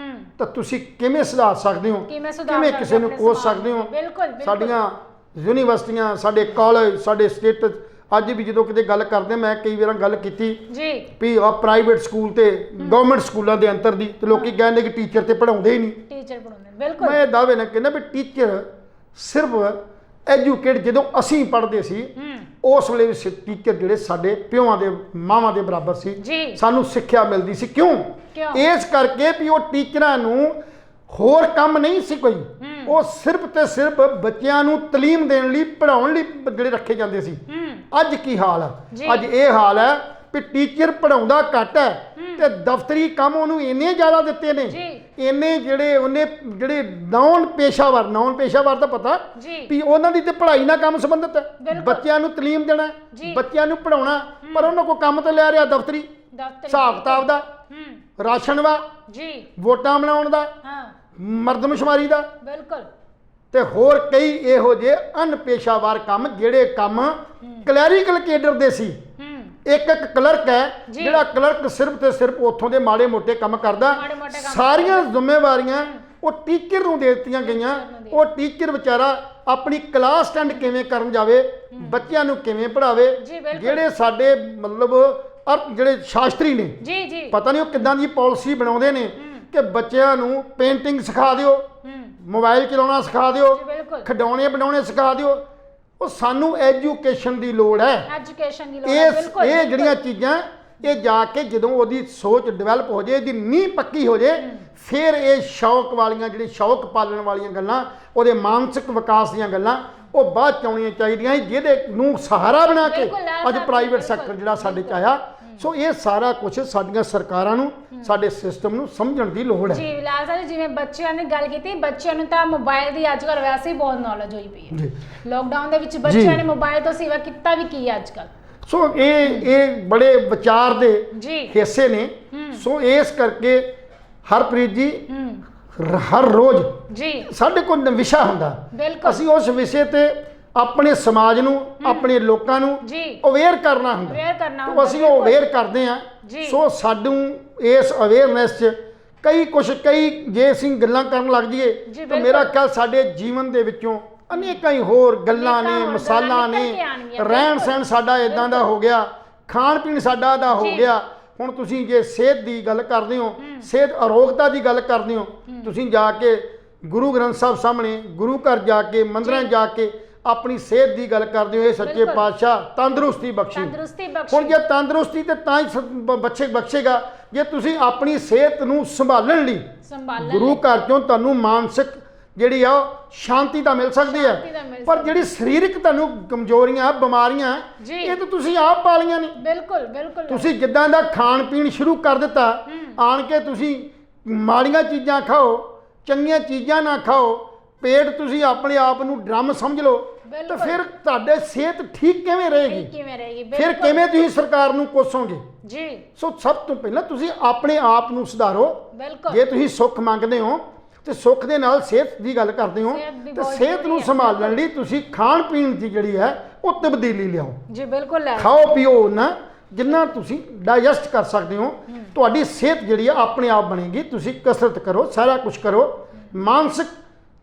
ਤਾਂ ਤੁਸੀਂ ਕਿਵੇਂ ਸੁਧਾਰ ਸਕਦੇ ਹੋ, ਕਿਵੇਂ ਕਿਸੇ ਨੂੰ ਕੋਸ ਸਕਦੇ ਹੋ। ਸਾਡੀਆਂ ਯੂਨੀਵਰਸਿਟੀਆਂ, ਸਾਡੇ ਕਾਲਜ, ਸਾਡੇ ਸਟੇਟ, ਅੱਜ ਵੀ ਜਦੋਂ ਕਿਤੇ ਗੱਲ ਕਰਦੇ, ਮੈਂ ਕਈ ਵਾਰ ਗੱਲ ਕੀਤੀ ਵੀ ਆ ਪ੍ਰਾਈਵੇਟ ਸਕੂਲ ਤੇ ਗਵਰਨਮੈਂਟ ਸਕੂਲਾਂ ਦੇ ਅੰਤਰ ਦੀ, ਤੇ ਲੋਕੀ ਕਹਿੰਦੇ ਕਿ ਟੀਚਰ ਤੇ ਪੜਾਉਂਦੇ ਹੀ ਨਹੀਂ। ਮੈਂ ਦਾਅਵੇ ਨਾਲ ਕਹਿੰਦਾ ਵੀ ਟੀਚਰ ਸਿਰਫ ਐਜੂਕੇਟ, ਜਦੋਂ ਅਸੀਂ ਪੜ੍ਹਦੇ ਸੀ ਉਸ ਵੇਲੇ ਵੀ ਟੀਚਰ ਜਿਹੜੇ ਸਾਡੇ ਪਿਓਾਂ ਦੇ, ਮਾਵਾਂ ਦੇ ਬਰਾਬਰ ਸੀ। ਸਾਨੂੰ ਸਿੱਖਿਆ ਮਿਲਦੀ ਸੀ। ਕਿਉਂ? ਇਸ ਕਰਕੇ ਵੀ ਉਹ ਟੀਚਰਾਂ ਨੂੰ ਹੋਰ ਕੰਮ ਨਹੀਂ ਸੀ ਕੋਈ, ਉਹ ਸਿਰਫ ਤੇ ਸਿਰਫ ਬੱਚਿਆਂ ਨੂੰ ਤਾਲੀਮ ਦੇਣ ਲਈ, ਪੜ੍ਹਾਉਣ ਲਈ ਜਿਹੜੇ ਰੱਖੇ ਜਾਂਦੇ ਸੀ। ਅੱਜ ਕੀ ਹਾਲ ਹੈ? ਅੱਜ ਇਹ ਹਾਲ ਹੈ ਵੀ ਟੀਚਰ ਪੜ੍ਹਾਉਂਦਾ ਘੱਟ ਹੈ ਤੇ ਦਫ਼ਤਰੀ ਕੰਮ ਉਹਨੂੰ ਇੰਨੇ ਜ਼ਿਆਦਾ ਦਿੱਤੇ ਨੇ, ਇਹਨੇ ਜਿਹੜੇ ਨੌਨ ਪੇਸ਼ਾਵਰ ਤਾਂ ਪਤਾ ਜੀ ਵੀ ਉਹਨਾਂ ਦੀ ਤੇ ਪੜ੍ਹਾਈ ਨਾਲ ਕੰਮ ਸੰਬੰਧਿਤ ਹੈ, ਬਿਲਕੁਲ। ਬੱਚਿਆਂ ਨੂੰ ਤਾਲੀਮ ਦੇਣਾ, ਜੀ। ਬੱਚਿਆਂ ਨੂੰ ਪੜਾਉਣਾ, ਪਰ ਉਹਨਾਂ ਕੋਲ ਕੰਮ ਤੇ ਲੈ ਰਿਹਾ ਦਫ਼ਤਰੀ ਹਿਸਾਬ ਕਿਤਾਬ ਦਾ, ਰਾਸ਼ਨ ਵਾ, ਜੀ ਵੋਟਾਂ ਬਣਾਉਣ ਦਾ, ਹਾਂ ਮਰਦਮਸ਼ੁਮਾਰੀ ਦਾ, ਬਿਲਕੁਲ ਤੇ ਹੋਰ ਕਈ ਇਹੋ ਜਿਹੇ ਅਨਪੇਸ਼ਾਵਰ ਕੰਮ ਜਿਹੜੇ ਕੰਮ ਕਲੈਰੀਕਲ ਕੇਡਰ ਦੇ ਸੀ। ਇੱਕ ਕਲਰਕ ਹੈ ਜੀ। ਜਿਹੜਾ ਕਲਰਕ ਸਿਰਫ ਤੇ ਸਿਰਫ ਉੱਥੋਂ ਦੇ ਮਾੜੇ ਮੋਟੇ ਕੰਮ ਕਰਦਾ, ਮਾੜੇ-ਮੋਟੇ ਕੰਮ ਸਾਰੀਆਂ ਜ਼ਿੰਮੇਵਾਰੀਆਂ ਉਹ ਟੀਚਰ ਨੂੰ ਦੇ ਦਿੱਤੀਆਂ ਗਈਆਂ। ਉਹ ਟੀਚਰ ਵਿਚਾਰਾ ਆਪਣੀ ਕਲਾਸ ਅਟੈਂਡ ਕਿਵੇਂ ਕਰਨ ਜਾਵੇ, ਬੱਚਿਆਂ ਨੂੰ ਕਿਵੇਂ ਪੜ੍ਹਾਵੇ। ਜੀ, ਬਿਲਕੁਲ। ਜਿਹੜੇ ਸਾਡੇ ਮਤਲਬ ਜਿਹੜੇ ਸ਼ਾਸਤਰੀ ਨੇ, ਜੀ ਜੀ ਪਤਾ ਨਹੀਂ ਉਹ ਕਿੱਦਾਂ ਦੀ ਪਾਲਿਸੀ ਬਣਾਉਂਦੇ ਨੇ ਕਿ ਬੱਚਿਆਂ ਨੂੰ ਪੇਂਟਿੰਗ ਸਿਖਾ ਦਿਓ, ਮੋਬਾਈਲ ਚਲਾਉਣਾ ਸਿਖਾ ਦਿਓ, ਜੀ, ਬਿਲਕੁਲ। ਖਿਡੌਣੇ ਬਣਾਉਣੇ ਸਿਖਾ ਦਿਓ। ਉਹ ਸਾਨੂੰ ਐਜੂਕੇਸ਼ਨ ਦੀ ਲੋੜ ਹੈ। ਐਜੂਕੇਸ਼ਨ ਦੀ ਲੋੜ ਹੈ, ਬਿਲਕੁਲ। ਇਹ ਜਿਹੜੀਆਂ ਚੀਜ਼ਾਂ ਇਹ ਜਾ ਕੇ ਜਦੋਂ ਉਹਦੀ ਸੋਚ ਡਿਵੈਲਪ ਹੋ ਜਾਏ, ਇਹਦੀ ਨੀਂਹ ਪੱਕੀ ਹੋ ਜਾਏ, ਫਿਰ ਇਹ ਸ਼ੌਕ ਵਾਲੀਆਂ ਜਿਹੜੀ ਸ਼ੌਕ ਪਾਲਣ ਵਾਲੀਆਂ ਗੱਲਾਂ, ਉਹਦੇ ਮਾਨਸਿਕ ਵਿਕਾਸ ਦੀਆਂ ਗੱਲਾਂ ਉਹ ਬਾਅਦ ਚ ਆਉਣੀਆਂ ਚਾਹੀਦੀਆਂ, ਜਿਹਦੇ ਨੂੰ ਸਹਾਰਾ ਬਣਾ ਕੇ ਬਿਲਕੁਲ, ਅੱਜ ਪ੍ਰਾਈਵੇਟ ਸੈਕਟਰ ਜਿਹੜਾ ਸਾਡੇ ਚ ਆਇਆ। ਸੋ ਇਹ ਸਾਰਾ ਕੁਝ ਸਾਡੀਆਂ ਸਰਕਾਰਾਂ ਨੂੰ, ਸਾਡੇ ਸਿਸਟਮ ਨੂੰ ਸਮਝਣ ਦੀ ਲੋੜ ਹੈ। ਜੀ ਲਾਲ ਸਾਹਿਬ, ਜਿਵੇਂ ਬੱਚਿਆਂ ਨੇ ਗੱਲ ਕੀਤੀ, ਬੱਚਿਆਂ ਨੂੰ ਤਾਂ ਮੋਬਾਈਲ ਦੀ ਅੱਜ ਕੱਲ੍ਹ ਵੈਸੇ ਹੀ ਬਹੁਤ ਨੌਲੇਜ ਹੋਈ ਪਈ ਹੈ। ਜੀ। ਲੋਕਡਾਊਨ ਦੇ ਵਿੱਚ ਬੱਚਿਆਂ ਨੇ ਮੋਬਾਈਲ ਤੋਂ ਸਿਵਾ ਕੀਤਾ ਵੀ ਕੀ ਹੈ ਅੱਜ ਕੱਲ੍ਹ। ਸੋ ਇਹ ਬੜੇ ਵਿਚਾਰ ਦੇ ਜੀ ਹਿੱਸੇ ਨੇ। ਸੋ ਇਸ ਕਰਕੇ ਹਰਪ੍ਰੀਤ ਜੀ ਹਰ ਰੋਜ਼ ਜੀ ਸਾਡੇ ਕੋਲ ਵਿਸ਼ਾ ਹੁੰਦਾ, ਬਿਲਕੁਲ। ਅਸੀਂ ਉਸ ਵਿਸ਼ੇ ਤੇ ਆਪਣੇ ਸਮਾਜ ਨੂੰ, ਆਪਣੇ ਲੋਕਾਂ ਨੂੰ ਜੀ ਅਵੇਅਰ ਕਰਨਾ ਹੁੰਦਾ, ਅਵੇਅਰ ਕਰਨਾ ਤੇ ਹੁੰਦਾ, ਅਸੀਂ ਉਹ ਅਵੇਅਰ ਕਰਦੇ ਹਾਂ। ਜੀ। ਸੋ ਸਾਨੂੰ ਇਸ ਅਵੇਅਰਨੈਸ 'ਚ ਕਈ ਜੇ ਅਸੀਂ ਗੱਲਾਂ ਕਰਨ ਲੱਗ ਜਾਈਏ ਜੀ, ਤਾਂ ਬਿਲਕੁਲ। ਮੇਰਾ ਖਿਆਲ ਸਾਡੇ ਜੀਵਨ ਦੇ ਵਿੱਚੋਂ ਅਨੇਕਾਂ ਹੀ ਹੋਰ ਗੱਲਾਂ ਨੇ, ਮਿਸਾਲਾਂ ਨੇ। ਨਿਕਲ ਕੇ ਆਉਣਗੀਆਂ, ਰਹਿਣ ਬਿਲਕੁਲ। ਸਹਿਣ ਸਾਡਾ ਇਦਾਂ ਦਾ ਹੋ ਗਿਆ, ਖਾਣ ਪੀਣ ਸਾਡਾ ਦਾ ਹੋ ਜੀ। ਗਿਆ। ਹੁਣ ਤੁਸੀਂ ਜੇ ਸਿਹਤ ਦੀ ਗੱਲ ਕਰਦੇ ਹੋ, ਸਿਹਤ ਅਰੋਗਤਾ ਦੀ ਗੱਲ ਕਰਦੇ ਹੋ, ਤੁਸੀਂ ਜਾ ਕੇ ਗੁਰੂ ਗ੍ਰੰਥ ਸਾਹਿਬ ਸਾਹਮਣੇ, ਗੁਰੂ ਘਰ ਜਾ ਕੇ, ਮੰਦਿਰਾਂ ਜਾ ਕੇ ਆਪਣੀ ਸਿਹਤ ਦੀ ਗੱਲ ਕਰਦੇ ਹੋ। ਇਹ ਸੱਚੇ ਬਿਲਕੁਲ। ਪਾਤਸ਼ਾਹ ਤੰਦਰੁਸਤੀ ਬਖਸ਼ੀ। ਤੰਦਰੁਸਤੀ ਹੁਣ ਬਖਸ਼ੀ। ਜੇ ਤੰਦਰੁਸਤੀ ਤੇ ਤਾਂ ਹੀ ਬਖਸ਼ੇਗਾ ਜੇ ਤੁਸੀਂ ਆਪਣੀ ਸਿਹਤ ਨੂੰ ਸੰਭਾਲਣ ਲਈ ਸੰਭਾਲਣ ਗੁਰੂ ਘਰ ਚੋਂ ਤੁਹਾਨੂੰ ਮਾਨਸਿਕ ਜਿਹੜੀ ਆ ਸ਼ਾਂਤੀ ਤਾਂ ਮਿਲ ਸਕਦੀ ਸ਼ਾਂਤੀ ਤਾਂ ਹੈ, ਮਿਲ ਪਰ ਜਿਹੜੀ ਸਰੀਰਕ ਤੁਹਾਨੂੰ ਕਮਜ਼ੋਰੀਆਂ, ਬਿਮਾਰੀਆਂ, ਜੀ। ਇਹ ਤਾਂ ਤੁਸੀਂ ਆਪ ਪਾਲੀਆਂ ਨੇ। ਬਿਲਕੁਲ ਬਿਲਕੁਲ। ਤੁਸੀਂ ਜਿੱਦਾਂ ਦਾ ਖਾਣ ਪੀਣ ਸ਼ੁਰੂ ਕਰ ਦਿੱਤਾ, ਆਣ ਕੇ ਤੁਸੀਂ ਮਾੜੀਆਂ ਚੀਜ਼ਾਂ ਖਾਓ, ਚੰਗੀਆਂ ਚੀਜ਼ਾਂ ਨਾ ਖਾਓ, ਪੇਟ ਤੁਸੀਂ ਆਪਣੇ ਆਪ ਨੂੰ ਡਰਮ ਸਮਝ ਲਓ, ਤਾਂ ਬਿਲਕੁਲ। ਫਿਰ ਤੁਹਾਡੇ ਸਿਹਤ ਠੀਕ ਕਿਵੇਂ ਰਹੇਗੀ? ਕਿਵੇਂ ਰਹੇਗੀ? ਫਿਰ ਬਿਲਕੁਲ। ਕਿਵੇਂ ਤੁਸੀਂ ਸਰਕਾਰ ਨੂੰ ਕੋਸੋਗੇ? ਜੀ ਸੋ ਸਭ ਤੋਂ ਪਹਿਲਾਂ ਤੁਸੀਂ ਆਪਣੇ ਆਪ ਨੂੰ ਸੁਧਾਰੋ। ਬਿਲਕੁਲ। ਜੇ ਤੁਸੀਂ ਸੁੱਖ ਮੰਗਦੇ ਹੋ ਤੇ ਸੁੱਖ ਦੇ ਨਾਲ ਸਿਹਤ ਦੀ ਗੱਲ ਕਰਦੇ ਹੋ, ਸਿਹਤ ਵੀ ਤੇ ਬਹੁਤ ਸਿਹਤ ਜ਼ਰੂਰੀ ਨੂੰ ਹੈ, ਸੰਭਾਲਣ ਲਈ ਤੁਸੀਂ ਖਾਣ ਪੀਣ ਦੀ ਜਿਹੜੀ ਹੈ ਉਹ ਤਬਦੀਲੀ ਲਿਆਓ। ਜੀ ਬਿਲਕੁਲ ਲੈ ਖਾਓ ਪੀਓ ਨਾ ਜਿੰਨਾ ਤੁਸੀਂ ਡਾਈਜੈਸਟ ਕਰ ਸਕਦੇ ਹੋ। ਤੁਹਾਡੀ ਸਿਹਤ ਜਿਹੜੀ ਆ ਆਪਣੇ ਆਪ ਬਣੇਗੀ। ਤੁਸੀਂ ਕਸਰਤ ਕਰੋ, ਸਾਰਾ ਕੁਝ ਕਰੋ। ਮਾਨਸਿਕ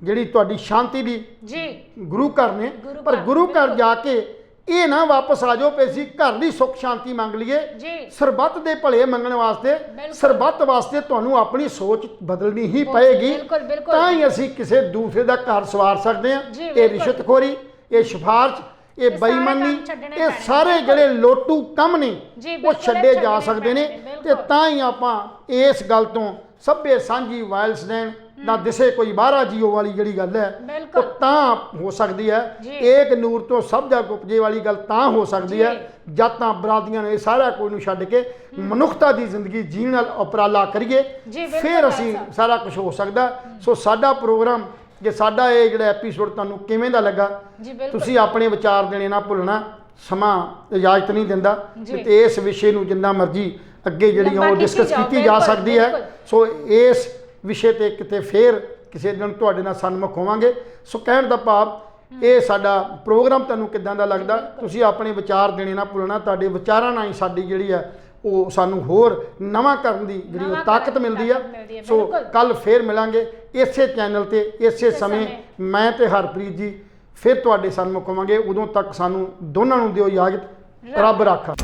ਜਿਹੜੀ ਤੁਹਾਡੀ ਸ਼ਾਂਤੀ ਦੀ ਜੀ ਗੁਰੂ ਘਰ ਨੇ, ਗੁਰੂ ਪਰ ਘਰ, ਗੁਰੂ ਘਰ ਬਿਲਕੁਲ। ਜਾ ਕੇ ਇਹ ਨਾ ਵਾਪਸ ਆ ਜਾਓ ਕਿ ਅਸੀਂ ਘਰ ਦੀ ਸੁੱਖ ਸ਼ਾਂਤੀ ਮੰਗ ਲਈਏ। ਜੀ ਸਰਬੱਤ ਦੇ ਭਲੇ ਮੰਗਣ ਵਾਸਤੇ, ਬਿਲਕੁਲ। ਸਰਬੱਤ ਵਾਸਤੇ ਤੁਹਾਨੂੰ ਆਪਣੀ ਸੋਚ ਬਦਲਣੀ ਹੀ ਪਏਗੀ। ਬਿਲਕੁਲ, ਬਿਲਕੁਲ। ਤਾਂ ਹੀ ਅਸੀਂ ਕਿਸੇ ਦੂਸਰੇ ਦਾ ਘਰ ਸਵਾਰ ਸਕਦੇ ਹਾਂ। ਜੀ, ਇਹ ਬਿਲਕੁਲ। ਰਿਸ਼ਵਤਖੋਰੀ, ਇਹ ਸਿਫਾਰਸ਼, ਇਹ ਸਾਰੇ ਬੇਈਮਾਨੀ, ਕੰਮ ਛੱਡਣੇ ਇਹ ਪੈਣੇ, ਸਾਰੇ ਬਿਲਕੁਲ। ਜਿਹੜੇ ਲੋਟੂ ਕੰਮ ਨੇ ਜੀ, ਉਹ ਬਿਲਕੁਲ, ਛੱਡੇ ਜਾ ਛੱਡਣੇ ਸਕਦੇ ਨੇ। ਪੈਣੇ, ਤੇ ਬਿਲਕੁਲ। ਤਾਂ ਹੀ ਆਪਾਂ ਇਸ ਗੱਲ ਤੋਂ ਸਭੇ ਸਾਂਝੀ ਵਾਇਲਸ ਦੇਣ ਨਾ ਦਿਸੇ ਕੋਈ ਬਾਹਰਾ ਜੀਓ ਵਾਲੀ ਜਿਹੜੀ ਗੱਲ ਹੈ ਬਿਲਕੁਲ। ਉਹ ਤਾਂ ਹੋ ਸਕਦੀ ਹੈ। ਜੀ। ਏਕ ਨੂਰ ਤੋਂ ਸਭ ਜਗ ਉਪਜੇ ਵਾਲੀ ਗੱਲ ਤਾਂ ਹੋ ਸਕਦੀ ਹੈ ਜੀ। ਜਾਤਾਂ ਬਰਾਦਰੀਆਂ ਨੂੰ ਇਹ ਸਾਰਾ ਕੋਈ ਨੂੰ ਛੱਡ ਕੇ ਮਨੁੱਖਤਾ ਦੀ ਜ਼ਿੰਦਗੀ ਜੀਣ ਨਾਲ ਉਪਰਾਲਾ ਕਰੀਏ, ਜੀ, ਬਿਲਕੁਲ ਫਿਰ ਅਸੀਂ ਐਸਾ। ਸਾਰਾ ਕੁਝ ਹੋ ਸਕਦਾ। ਸੋ ਸਾਡਾ ਪ੍ਰੋਗਰਾਮ, ਜੇ ਸਾਡਾ ਇਹ ਜਿਹੜਾ ਐਪੀਸੋਡ ਤੁਹਾਨੂੰ ਕਿਵੇਂ ਦਾ ਲੱਗਾ, ਜੀ ਬਿਲਕੁਲ। ਤੁਸੀਂ ਆਪਣੇ ਵਿਚਾਰ ਦੇਣੇ ਨਾ ਭੁੱਲਣਾ। ਸਮਾਂ ਇਜਾਜ਼ਤ ਨਹੀਂ ਦਿੰਦਾ ਜੀ। ਤੇ ਇਸ ਵਿਸ਼ੇ ਨੂੰ ਜਿੰਨਾ ਮਰਜ਼ੀ ਅੱਗੇ ਜਿਹੜੀ ਲੰਬਾ ਉਹ ਖਿੱਚੀ ਡਿਸਕਸ ਜਾਓ, ਕੀਤੀ ਜਾ ਬਿਲਕੁਲ, ਸਕਦੀ ਹੈ। ਬਿਲਕੁਲ। ਸੋ ਇਸ ਵਿਸ਼ੇ ਤੇ ਕਿਤੇ ਫੇਰ ਕਿਸੇ ਦਿਨ ਤੁਹਾਡੇ ਨਾਲ ਸਨਮੁਖ ਹੋਵਾਂਗੇ। ਸੋ ਕਹਿਣ ਦਾ ਭਾਵ ਇਹ ਸਾਡਾ ਪ੍ਰੋਗਰਾਮ ਤੁਹਾਨੂੰ ਕਿੱਦਾਂ ਦਾ ਲੱਗਦਾ, ਤੁਸੀਂ ਆਪਣੇ ਵਿਚਾਰ ਦੇਣੇ ਨਾ ਭੁੱਲਣਾ। ਤੁਹਾਡੇ ਵਿਚਾਰਾਂ ਨਾਲ ਹੀ ਸਾਡੀ ਜਿਹੜੀ ਹੈ ਉਹ ਸਾਨੂੰ ਹੋਰ ਨਵਾਂ ਕਰਨ ਦੀ ਜਿਹੜੀ ਉਹ ਨਵਾਂ ਤਾਕਤ ਕਰਨ ਦੀ ਮਿਲਦੀ ਤਾਕਤ ਮਿਲਦੀ ਹੈ। ਹੈ, ਸੋ ਬਿਲਕੁਲ। ਕੱਲ ਫੇਰ ਮਿਲਾਂਗੇ ਇਸੇ ਚੈਨਲ ਤੇ ਇਸੇ ਸਮੇਂ। ਮੈਂ ਤੇ ਹਰਪ੍ਰੀਤ ਜੀ ਫਿਰ ਤੁਹਾਡੇ ਸਨਮੁਖ ਹੋਵਾਂਗੇ। ਉਦੋਂ ਤੱਕ ਸਾਨੂੰ ਦੋਨਾਂ ਨੂੰ ਦਿਓ ਇਜਾਜ਼ਤ। ਰੱਬ ਰਾਖਾ।